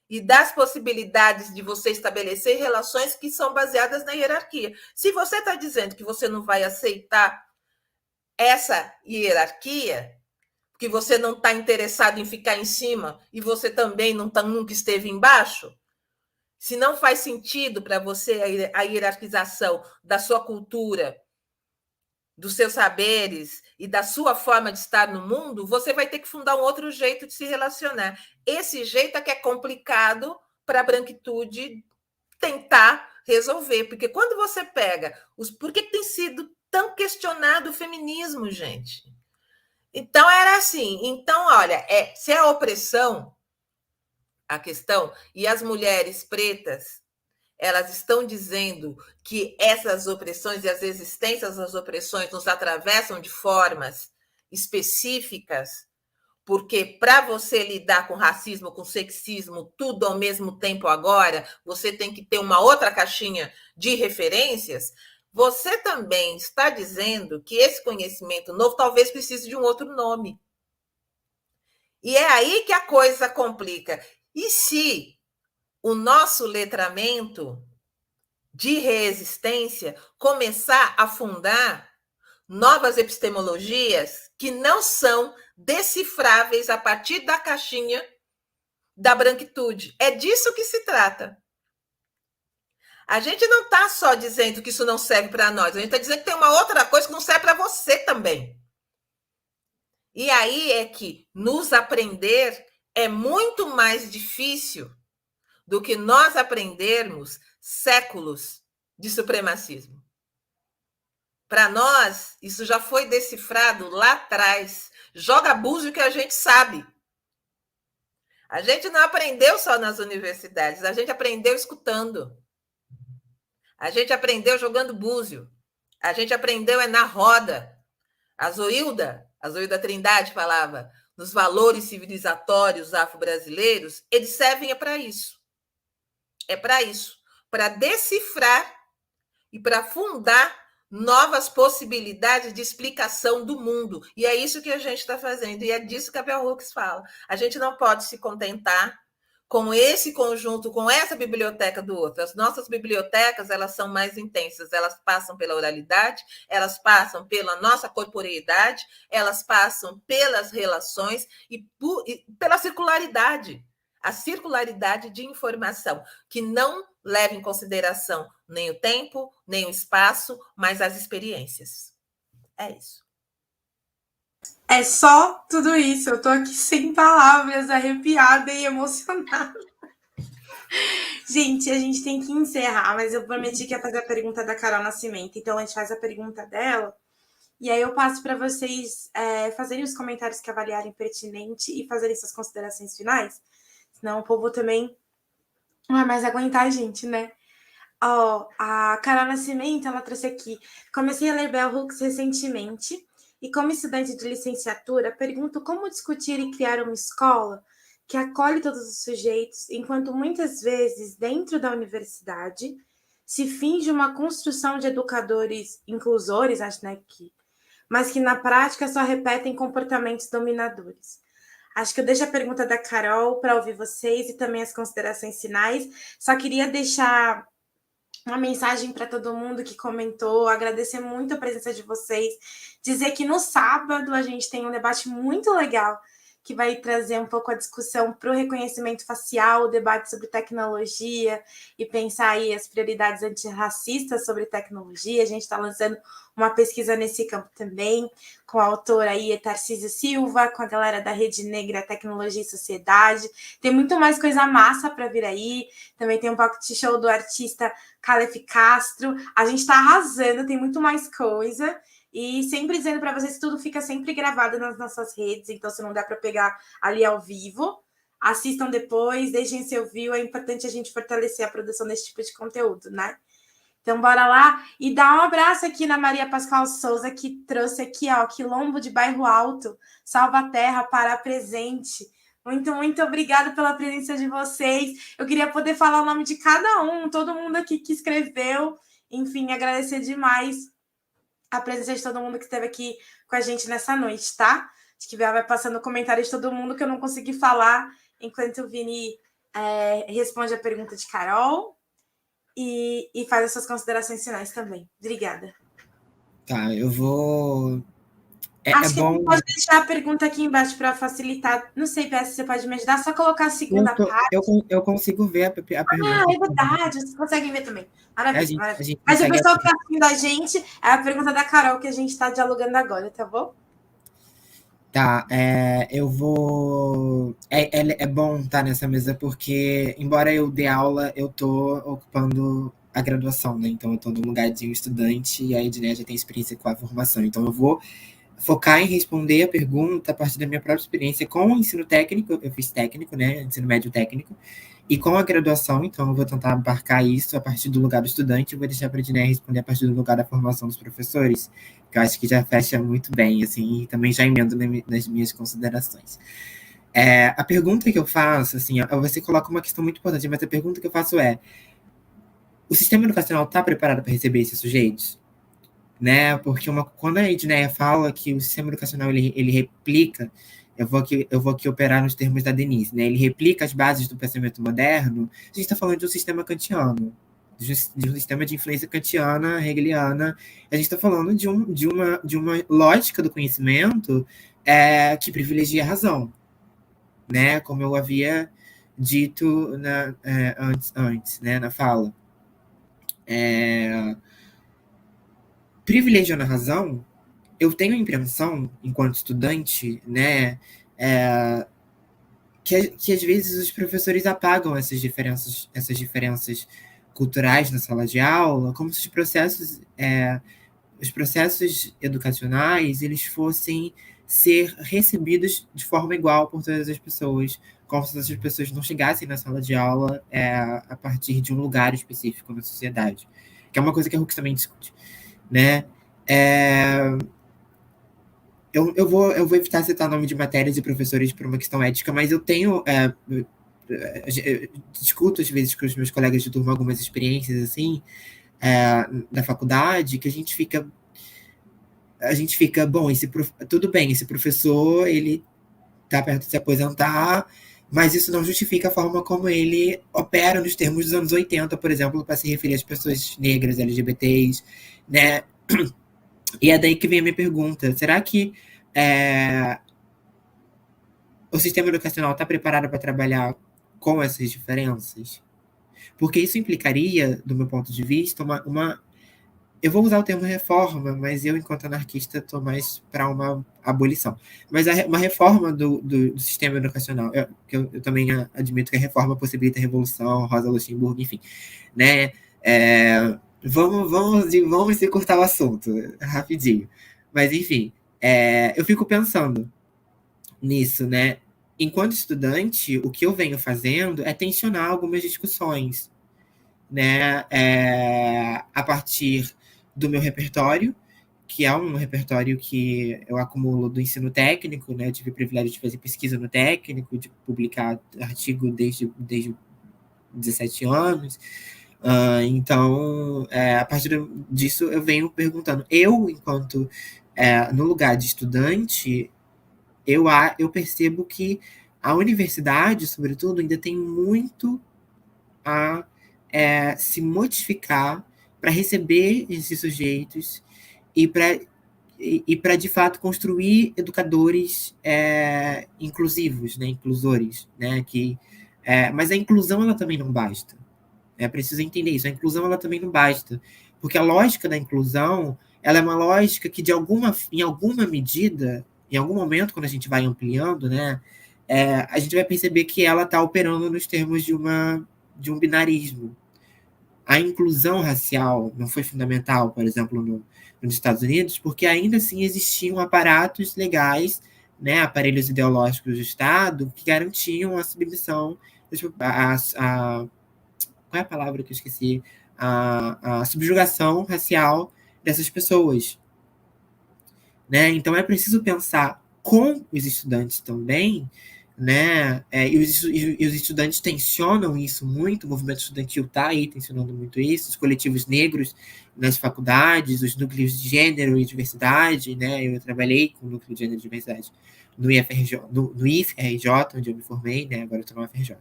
e das possibilidades de você estabelecer relações que são baseadas na hierarquia. Se você está dizendo que você não vai aceitar essa hierarquia, que você não está interessado em ficar em cima e você também nunca esteve embaixo, se não faz sentido para você a hierarquização da sua cultura, dos seus saberes e da sua forma de estar no mundo, você vai ter que fundar um outro jeito de se relacionar. Esse jeito é que é complicado para a branquitude tentar resolver, porque quando você pega por que tem sido tão questionado o feminismo, gente? Então era assim, então olha, se a opressão a questão, e as mulheres pretas, elas estão dizendo que essas opressões e as resistências às opressões nos atravessam de formas específicas, Porque para você lidar com racismo, com sexismo, tudo ao mesmo tempo agora, você tem que ter uma outra caixinha de referências. Você também está dizendo que esse conhecimento novo talvez precise de um outro nome. E é aí que a coisa complica. E se o nosso letramento de resistência começar a fundar novas epistemologias que não são decifráveis a partir da caixinha da branquitude? É disso que se trata. A gente não está só dizendo que isso não serve para nós, a gente está dizendo que tem uma outra coisa que não serve para você também. E aí é que nos aprender é muito mais difícil do que nós aprendermos séculos de supremacismo. Para nós, isso já foi decifrado lá atrás. Joga búzio que a gente sabe. A gente não aprendeu só nas universidades, a gente aprendeu escutando. A gente aprendeu jogando búzio. A gente aprendeu na roda. A Zoilda Trindade falava, nos valores civilizatórios afro-brasileiros, eles servem para isso. É para isso, para decifrar e para fundar novas possibilidades de explicação do mundo. E é isso que a gente está fazendo, e é disso que a Bell Hooks fala. A gente não pode se contentar com esse conjunto, com essa biblioteca do outro. As nossas bibliotecas, elas são mais intensas, elas passam pela oralidade, elas passam pela nossa corporeidade, elas passam pelas relações e pela circularidade. A circularidade de informação, que não leva em consideração nem o tempo, nem o espaço, mas as experiências. É isso. É só tudo isso. Eu tô aqui sem palavras, arrepiada e emocionada. Gente, a gente tem que encerrar, mas eu prometi que ia fazer a pergunta da Carol Nascimento. Então, a gente faz a pergunta dela e aí eu passo para vocês fazerem os comentários que avaliarem pertinente e fazerem suas considerações finais. Senão o povo também não vai mais aguentar a gente, né? A Carol Nascimento, ela trouxe aqui. Comecei a ler Bell Hooks recentemente e, como estudante de licenciatura, pergunto como discutir e criar uma escola que acolhe todos os sujeitos, enquanto muitas vezes, dentro da universidade, se finge uma construção de educadores inclusores, acho, né, mas que na prática só repetem comportamentos dominadores. Acho que eu deixo a pergunta da Carol para ouvir vocês e também as considerações finais. Só queria deixar uma mensagem para todo mundo que comentou, agradecer muito a presença de vocês, dizer que no sábado a gente tem um debate muito legal que vai trazer um pouco a discussão para o reconhecimento facial, o debate sobre tecnologia e pensar aí as prioridades antirracistas sobre tecnologia. A gente está lançando uma pesquisa nesse campo também, com a autora aí, Tarcísio Silva, com a galera da Rede Negra Tecnologia e Sociedade. Tem muito mais coisa massa para vir aí. Também tem um pocket show do artista Calef Castro. A gente está arrasando, tem muito mais coisa. E sempre dizendo para vocês que tudo fica sempre gravado nas nossas redes, então se não dá para pegar ali ao vivo, assistam depois, deixem seu view, é importante a gente fortalecer a produção desse tipo de conteúdo, né? Então bora lá e dá um abraço aqui na Maria Pascoal Souza, que trouxe aqui, ó, Quilombo de Bairro Alto, Salva a Terra para presente. Muito, muito obrigada pela presença de vocês. Eu queria poder falar o nome de cada um, todo mundo aqui que escreveu, enfim, agradecer demais a presença de todo mundo que esteve aqui com a gente nessa noite, tá? Acho que vai passando comentário de todo mundo que eu não consegui falar enquanto o Vini responde a pergunta de Carol e faz as suas considerações finais também. Obrigada. Tá, eu vou... Acho que a gente pode deixar a pergunta aqui embaixo para facilitar. Não sei, Pé, se você pode me ajudar. Só colocar a segunda parte. Eu consigo ver a pergunta. Ah, é verdade. Vocês conseguem ver também. Maravilha, maravilha. Mas o consegue pessoal que está assistindo a gente, é a pergunta da Carol que a gente está dialogando agora, tá bom? Tá, eu vou... É bom estar nessa mesa porque, embora eu dê aula, eu tô ocupando a graduação, né? Então eu tô no lugar de um estudante e a Edneia já tem experiência com a formação. Então eu vou focar em responder a pergunta a partir da minha própria experiência com o ensino técnico. Eu fiz técnico, né, ensino médio técnico, e com a graduação, então eu vou tentar abarcar isso a partir do lugar do estudante, e vou deixar para a Diné responder a partir do lugar da formação dos professores, que eu acho que já fecha muito bem, assim, e também já emendo nas minhas considerações. A pergunta que eu faço, assim, você coloca uma questão muito importante, mas a pergunta que eu faço é: o sistema educacional está preparado para receber esses sujeitos? Né? Porque quando a Edneia fala que o sistema educacional ele replica, eu vou aqui operar nos termos da Denise, né? Ele replica as bases do pensamento moderno. A gente está falando de um sistema kantiano, de um sistema de influência kantiana, hegeliana. A gente está falando de uma lógica do conhecimento que privilegia a razão, né? Como eu havia dito antes, né? Na fala. Privilegiando a razão, eu tenho a impressão, enquanto estudante, né, que às vezes os professores apagam essas diferenças culturais na sala de aula, como se os processos educacionais eles fossem ser recebidos de forma igual por todas as pessoas, como se essas pessoas não chegassem na sala de aula a partir de um lugar específico na sociedade, que é uma coisa que a Hooks também discute, né? Eu vou evitar citar nome de matérias e professores por uma questão ética, mas eu tenho eu discuto às vezes com os meus colegas de turma algumas experiências assim da faculdade, que a gente fica bom, tudo bem, esse professor ele está perto de se aposentar, mas isso não justifica a forma como ele opera nos termos dos anos 80, por exemplo, para se referir às pessoas negras, LGBTs, né? E é daí que vem a minha pergunta: será que o sistema educacional está preparado para trabalhar com essas diferenças? Porque isso implicaria, do meu ponto de vista, eu vou usar o termo reforma, mas eu, enquanto anarquista, estou mais para uma abolição. Mas uma reforma do sistema educacional, que eu também admito que a reforma possibilita a revolução, Rosa Luxemburgo, enfim, né? Vamos encurtar o assunto rapidinho. Mas, enfim, eu fico pensando nisso, né? Enquanto estudante, o que eu venho fazendo é tensionar algumas discussões, né? A partir do meu repertório, que é um repertório que eu acumulo do ensino técnico, né? Eu tive o privilégio de fazer pesquisa no técnico, de publicar artigo desde 17 anos. Então, a partir disso, eu venho perguntando. Eu, enquanto no lugar de estudante, eu percebo que a universidade, sobretudo, ainda tem muito a se modificar para receber esses sujeitos e para de fato construir educadores inclusivos, né, inclusores, né, mas a inclusão ela também não basta. É preciso entender isso. A inclusão ela também não basta, porque a lógica da inclusão ela é uma lógica que em alguma medida, em algum momento, quando a gente vai ampliando, né, a gente vai perceber que ela está operando nos termos de um binarismo. A inclusão racial não foi fundamental, por exemplo, nos Estados Unidos, porque ainda assim existiam aparatos legais, né, aparelhos ideológicos do Estado que garantiam a submissão, qual é a palavra que eu esqueci? A subjugação racial dessas pessoas, né? Então é preciso pensar com os estudantes também, né? E os estudantes tensionam isso muito, o movimento estudantil está aí tensionando muito isso, os coletivos negros nas faculdades, os núcleos de gênero e diversidade, né? Eu trabalhei com o núcleo de gênero e diversidade no IFRJ, onde eu me formei, né? Agora eu estou no UFRJ.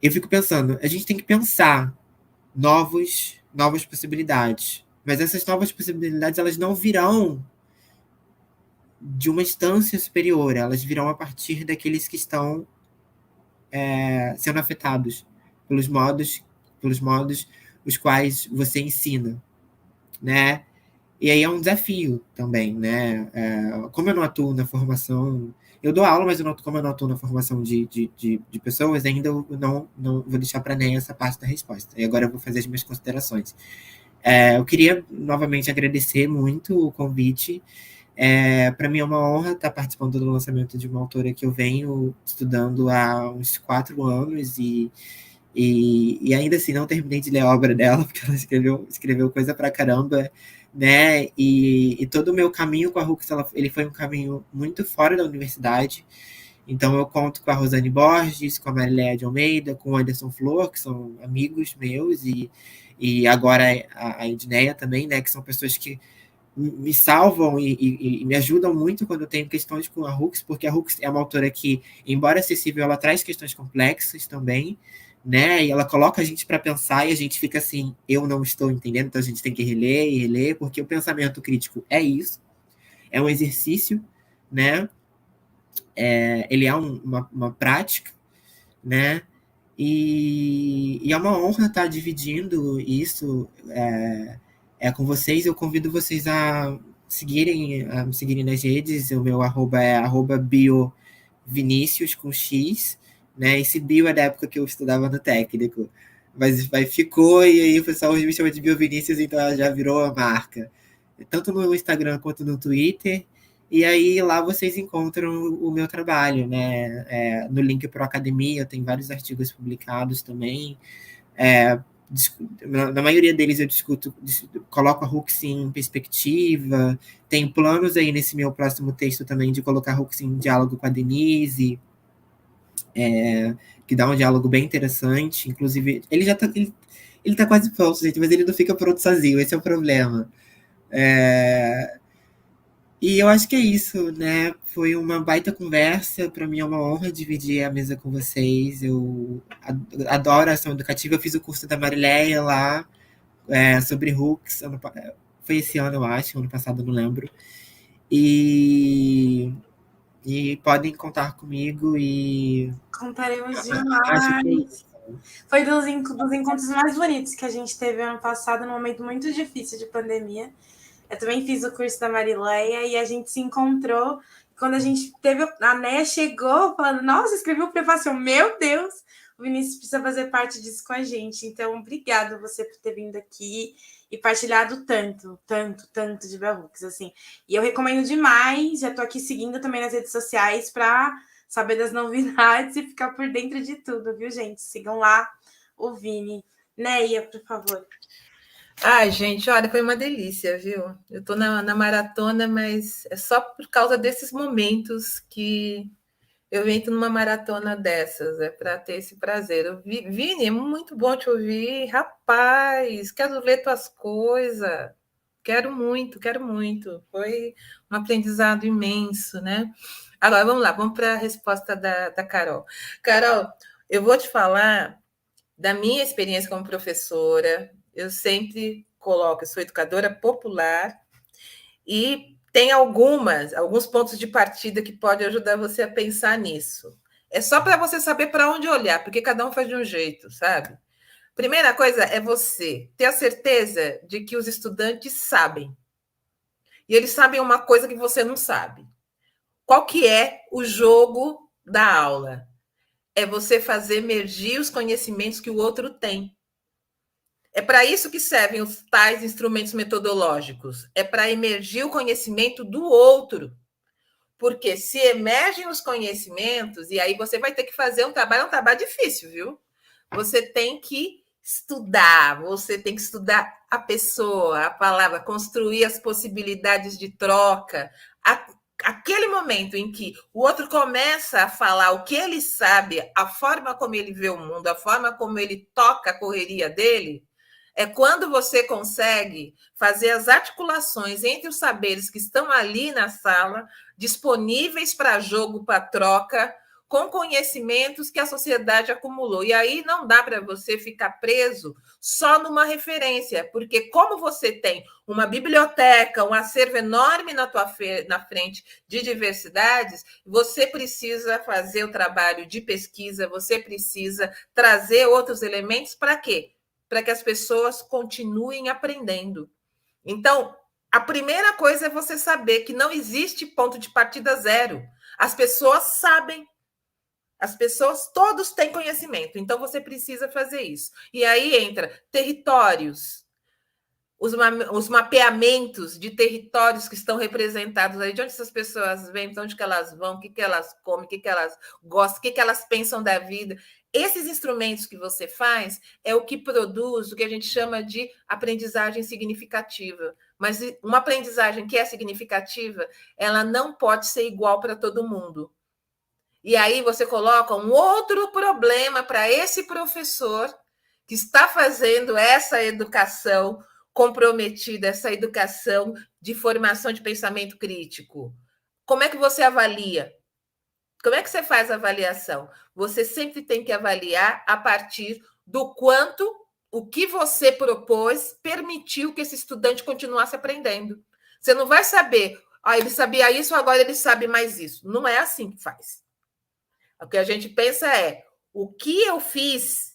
Eu fico pensando, a gente tem que pensar novas possibilidades, mas essas novas possibilidades elas não virão de uma instância superior, elas virão a partir daqueles que estão sendo afetados pelos modos os quais você ensina, né? E aí é um desafio também, né? Como eu não atuo na formação, eu dou aula, mas como eu não atuo na formação de pessoas, ainda eu não vou deixar para nem essa parte da resposta. E agora eu vou fazer as minhas considerações. Eu queria novamente agradecer muito o convite. Para mim é uma honra estar participando do lançamento de uma autora que eu venho estudando há uns 4 anos e ainda assim não terminei de ler a obra dela, porque ela escreveu coisa pra caramba, né? E todo o meu caminho com a Hooks, ele foi um caminho muito fora da universidade. Então eu conto com a Rosane Borges, com a Mariléia de Almeida, com o Anderson Flor, que são amigos meus, e agora a Edneia também, né? Que são pessoas que me salvam e me ajudam muito quando eu tenho questões com a Hooks, porque a Hooks é uma autora que, embora acessível, ela traz questões complexas também, né? E ela coloca a gente para pensar e a gente fica assim, eu não estou entendendo, então a gente tem que reler e reler, porque o pensamento crítico é isso, é um exercício, né? Ele é uma prática, né? E é uma honra estar dividindo isso com vocês. Eu convido vocês a me seguirem nas redes. O meu arroba é @biovinicius com X, né? Esse bio é da época que eu estudava no técnico, mas ficou, e aí o pessoal hoje me chama de Biovinicius, então ela já virou a marca. Tanto no Instagram quanto no Twitter. E aí lá vocês encontram o meu trabalho, né? No link para a academia, eu tenho vários artigos publicados também. Na maioria deles eu coloco a Hooks em perspectiva. Tem planos aí nesse meu próximo texto também de colocar a Hooks em diálogo com a Denise, que dá um diálogo bem interessante. Inclusive, ele tá quase pronto, gente, mas ele não fica pronto sozinho, esse é o problema. E eu acho que é isso, né? Foi uma baita conversa. Para mim é uma honra dividir a mesa com vocês. Eu adoro a ação educativa. Eu fiz o curso da Mariléia lá, sobre Hooks. Foi esse ano, eu acho. Ano passado, eu não lembro. E podem contar comigo. Contaremos Acho que é demais. isso. Foi dos encontros mais bonitos que a gente teve ano passado, num momento muito difícil de pandemia. Eu também fiz o curso da Marileia e a gente se encontrou. Quando a gente teve, a Néia chegou falando, nossa, escreveu o prefácio. Meu Deus, o Vinícius precisa fazer parte disso com a gente. Então, obrigado você por ter vindo aqui e partilhado tanto de Bell Hooks, assim. E eu recomendo demais, já tô aqui seguindo também nas redes sociais para saber das novidades e ficar por dentro de tudo, viu, gente? Sigam lá o Vini. Néia, por favor. Ai, gente, olha, foi uma delícia, viu? Eu estou na maratona, mas é só por causa desses momentos que eu entro numa maratona dessas, para ter esse prazer. Vini, é muito bom te ouvir. Rapaz, quero ler tuas coisas. Quero muito, quero muito. Foi um aprendizado imenso, né? Agora, vamos lá, vamos para a resposta da Carol. Carol, eu vou te falar da minha experiência como professora. Eu sempre coloco, eu sou educadora popular e tem alguns pontos de partida que podem ajudar você a pensar nisso. É só para você saber para onde olhar, porque cada um faz de um jeito, sabe? Primeira coisa é você ter a certeza de que os estudantes sabem. E eles sabem uma coisa que você não sabe. Qual que é o jogo da aula? É você fazer emergir os conhecimentos que o outro tem. É para isso que servem os tais instrumentos metodológicos. É para emergir o conhecimento do outro. Porque se emergem os conhecimentos, e aí você vai ter que fazer um trabalho difícil, viu? Você tem que estudar a pessoa, a palavra, construir as possibilidades de troca. Aquele momento em que o outro começa a falar o que ele sabe, a forma como ele vê o mundo, a forma como ele toca a correria dele, é quando você consegue fazer as articulações entre os saberes que estão ali na sala, disponíveis para jogo, para troca, com conhecimentos que a sociedade acumulou. E aí não dá para você ficar preso só numa referência, porque como você tem uma biblioteca, um acervo enorme na frente de diversidades, você precisa fazer o trabalho de pesquisa, você precisa trazer outros elementos para quê? Para que as pessoas continuem aprendendo. Então, a primeira coisa é você saber que não existe ponto de partida zero. As pessoas sabem. As pessoas, todos têm conhecimento. Então, você precisa fazer isso. E aí entra territórios. os mapeamentos de territórios que estão representados aí, de onde essas pessoas vêm, de onde que elas vão, o que elas comem, o que elas gostam, o que elas pensam da vida. Esses instrumentos que você faz é o que produz o que a gente chama de aprendizagem significativa. Mas uma aprendizagem que é significativa, ela não pode ser igual para todo mundo. E aí você coloca um outro problema para esse professor que está fazendo essa educação comprometida, essa educação de formação de pensamento crítico. Como é que você avalia? Como é que você faz a avaliação? Você sempre tem que avaliar a partir do quanto o que você propôs permitiu que esse estudante continuasse aprendendo. Você não vai saber, ele sabia isso, agora ele sabe mais isso. Não é assim que faz. O que a gente pensa é, o que eu fiz,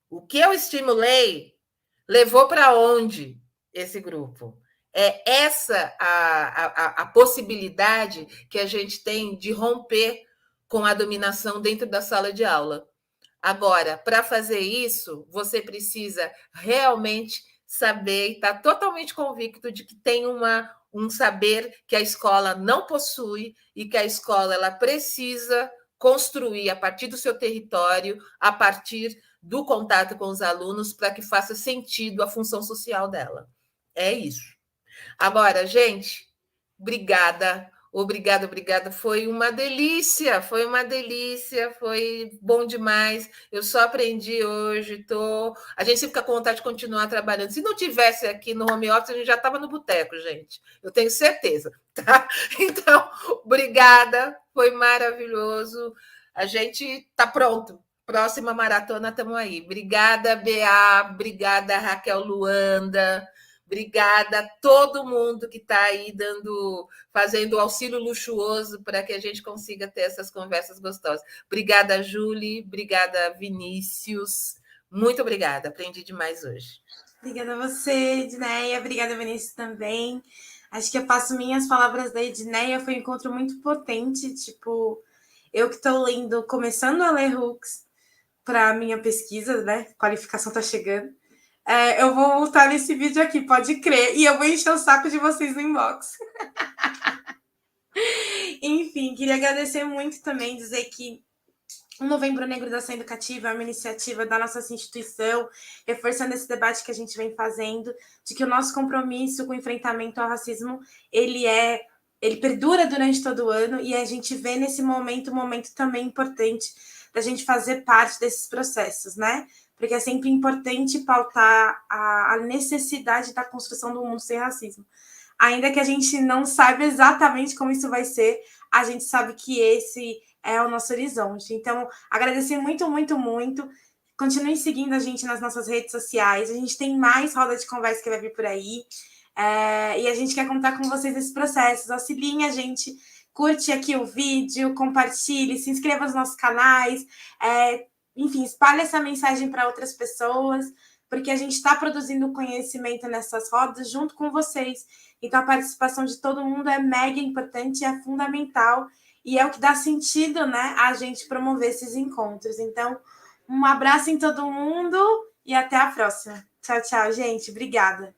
o que eu estimulei, levou para onde esse grupo? É essa a possibilidade que a gente tem de romper com a dominação dentro da sala de aula. Agora, para fazer isso, você precisa realmente saber e estar totalmente convicto de que tem um saber que a escola não possui e que a escola ela precisa construir a partir do seu território, a partir do contato com os alunos, para que faça sentido a função social dela. É isso. Agora, gente, obrigada. Obrigada. Foi uma delícia, foi bom demais. Eu só aprendi hoje, a gente fica com vontade de continuar trabalhando. Se não tivesse aqui no home office, a gente já estava no boteco, gente. Eu tenho certeza, tá? Então, obrigada, foi maravilhoso. A gente está pronto. Próxima maratona, estamos aí. Obrigada, Bea, obrigada, Raquel Luanda. Obrigada a todo mundo que está aí fazendo o auxílio luxuoso para que a gente consiga ter essas conversas gostosas. Obrigada, Júlia. Obrigada, Vinícius. Muito obrigada. Aprendi demais hoje. Obrigada a você, Edneia. Obrigada, Vinícius, também. Acho que eu passo minhas palavras da Edneia. Foi um encontro muito potente. Tipo, eu que estou lendo, começando a ler Hooks para a minha pesquisa, né? Qualificação está chegando. Eu vou voltar nesse vídeo aqui, pode crer. E eu vou encher o saco de vocês no inbox. Enfim, queria agradecer muito também, dizer que o Novembro Negro da Ação Educativa é uma iniciativa da nossa instituição, reforçando esse debate que a gente vem fazendo, de que o nosso compromisso com o enfrentamento ao racismo, ele perdura durante todo o ano, e a gente vê nesse momento um momento também importante da gente fazer parte desses processos, né? Porque é sempre importante pautar a necessidade da construção do mundo sem racismo. Ainda que a gente não saiba exatamente como isso vai ser, a gente sabe que esse é o nosso horizonte. Então, agradecer muito, muito, muito. Continuem seguindo a gente nas nossas redes sociais. A gente tem mais roda de conversa que vai vir por aí. E a gente quer contar com vocês nesses processos. Auxiliem a gente. Curte aqui o vídeo, compartilhe, se inscreva nos nossos canais. Enfim, espalhe essa mensagem para outras pessoas, porque a gente está produzindo conhecimento nessas rodas junto com vocês. Então, a participação de todo mundo é mega importante, é fundamental, e é o que dá sentido, né, a gente promover esses encontros. Então, um abraço em todo mundo e até a próxima. Tchau, tchau, gente. Obrigada.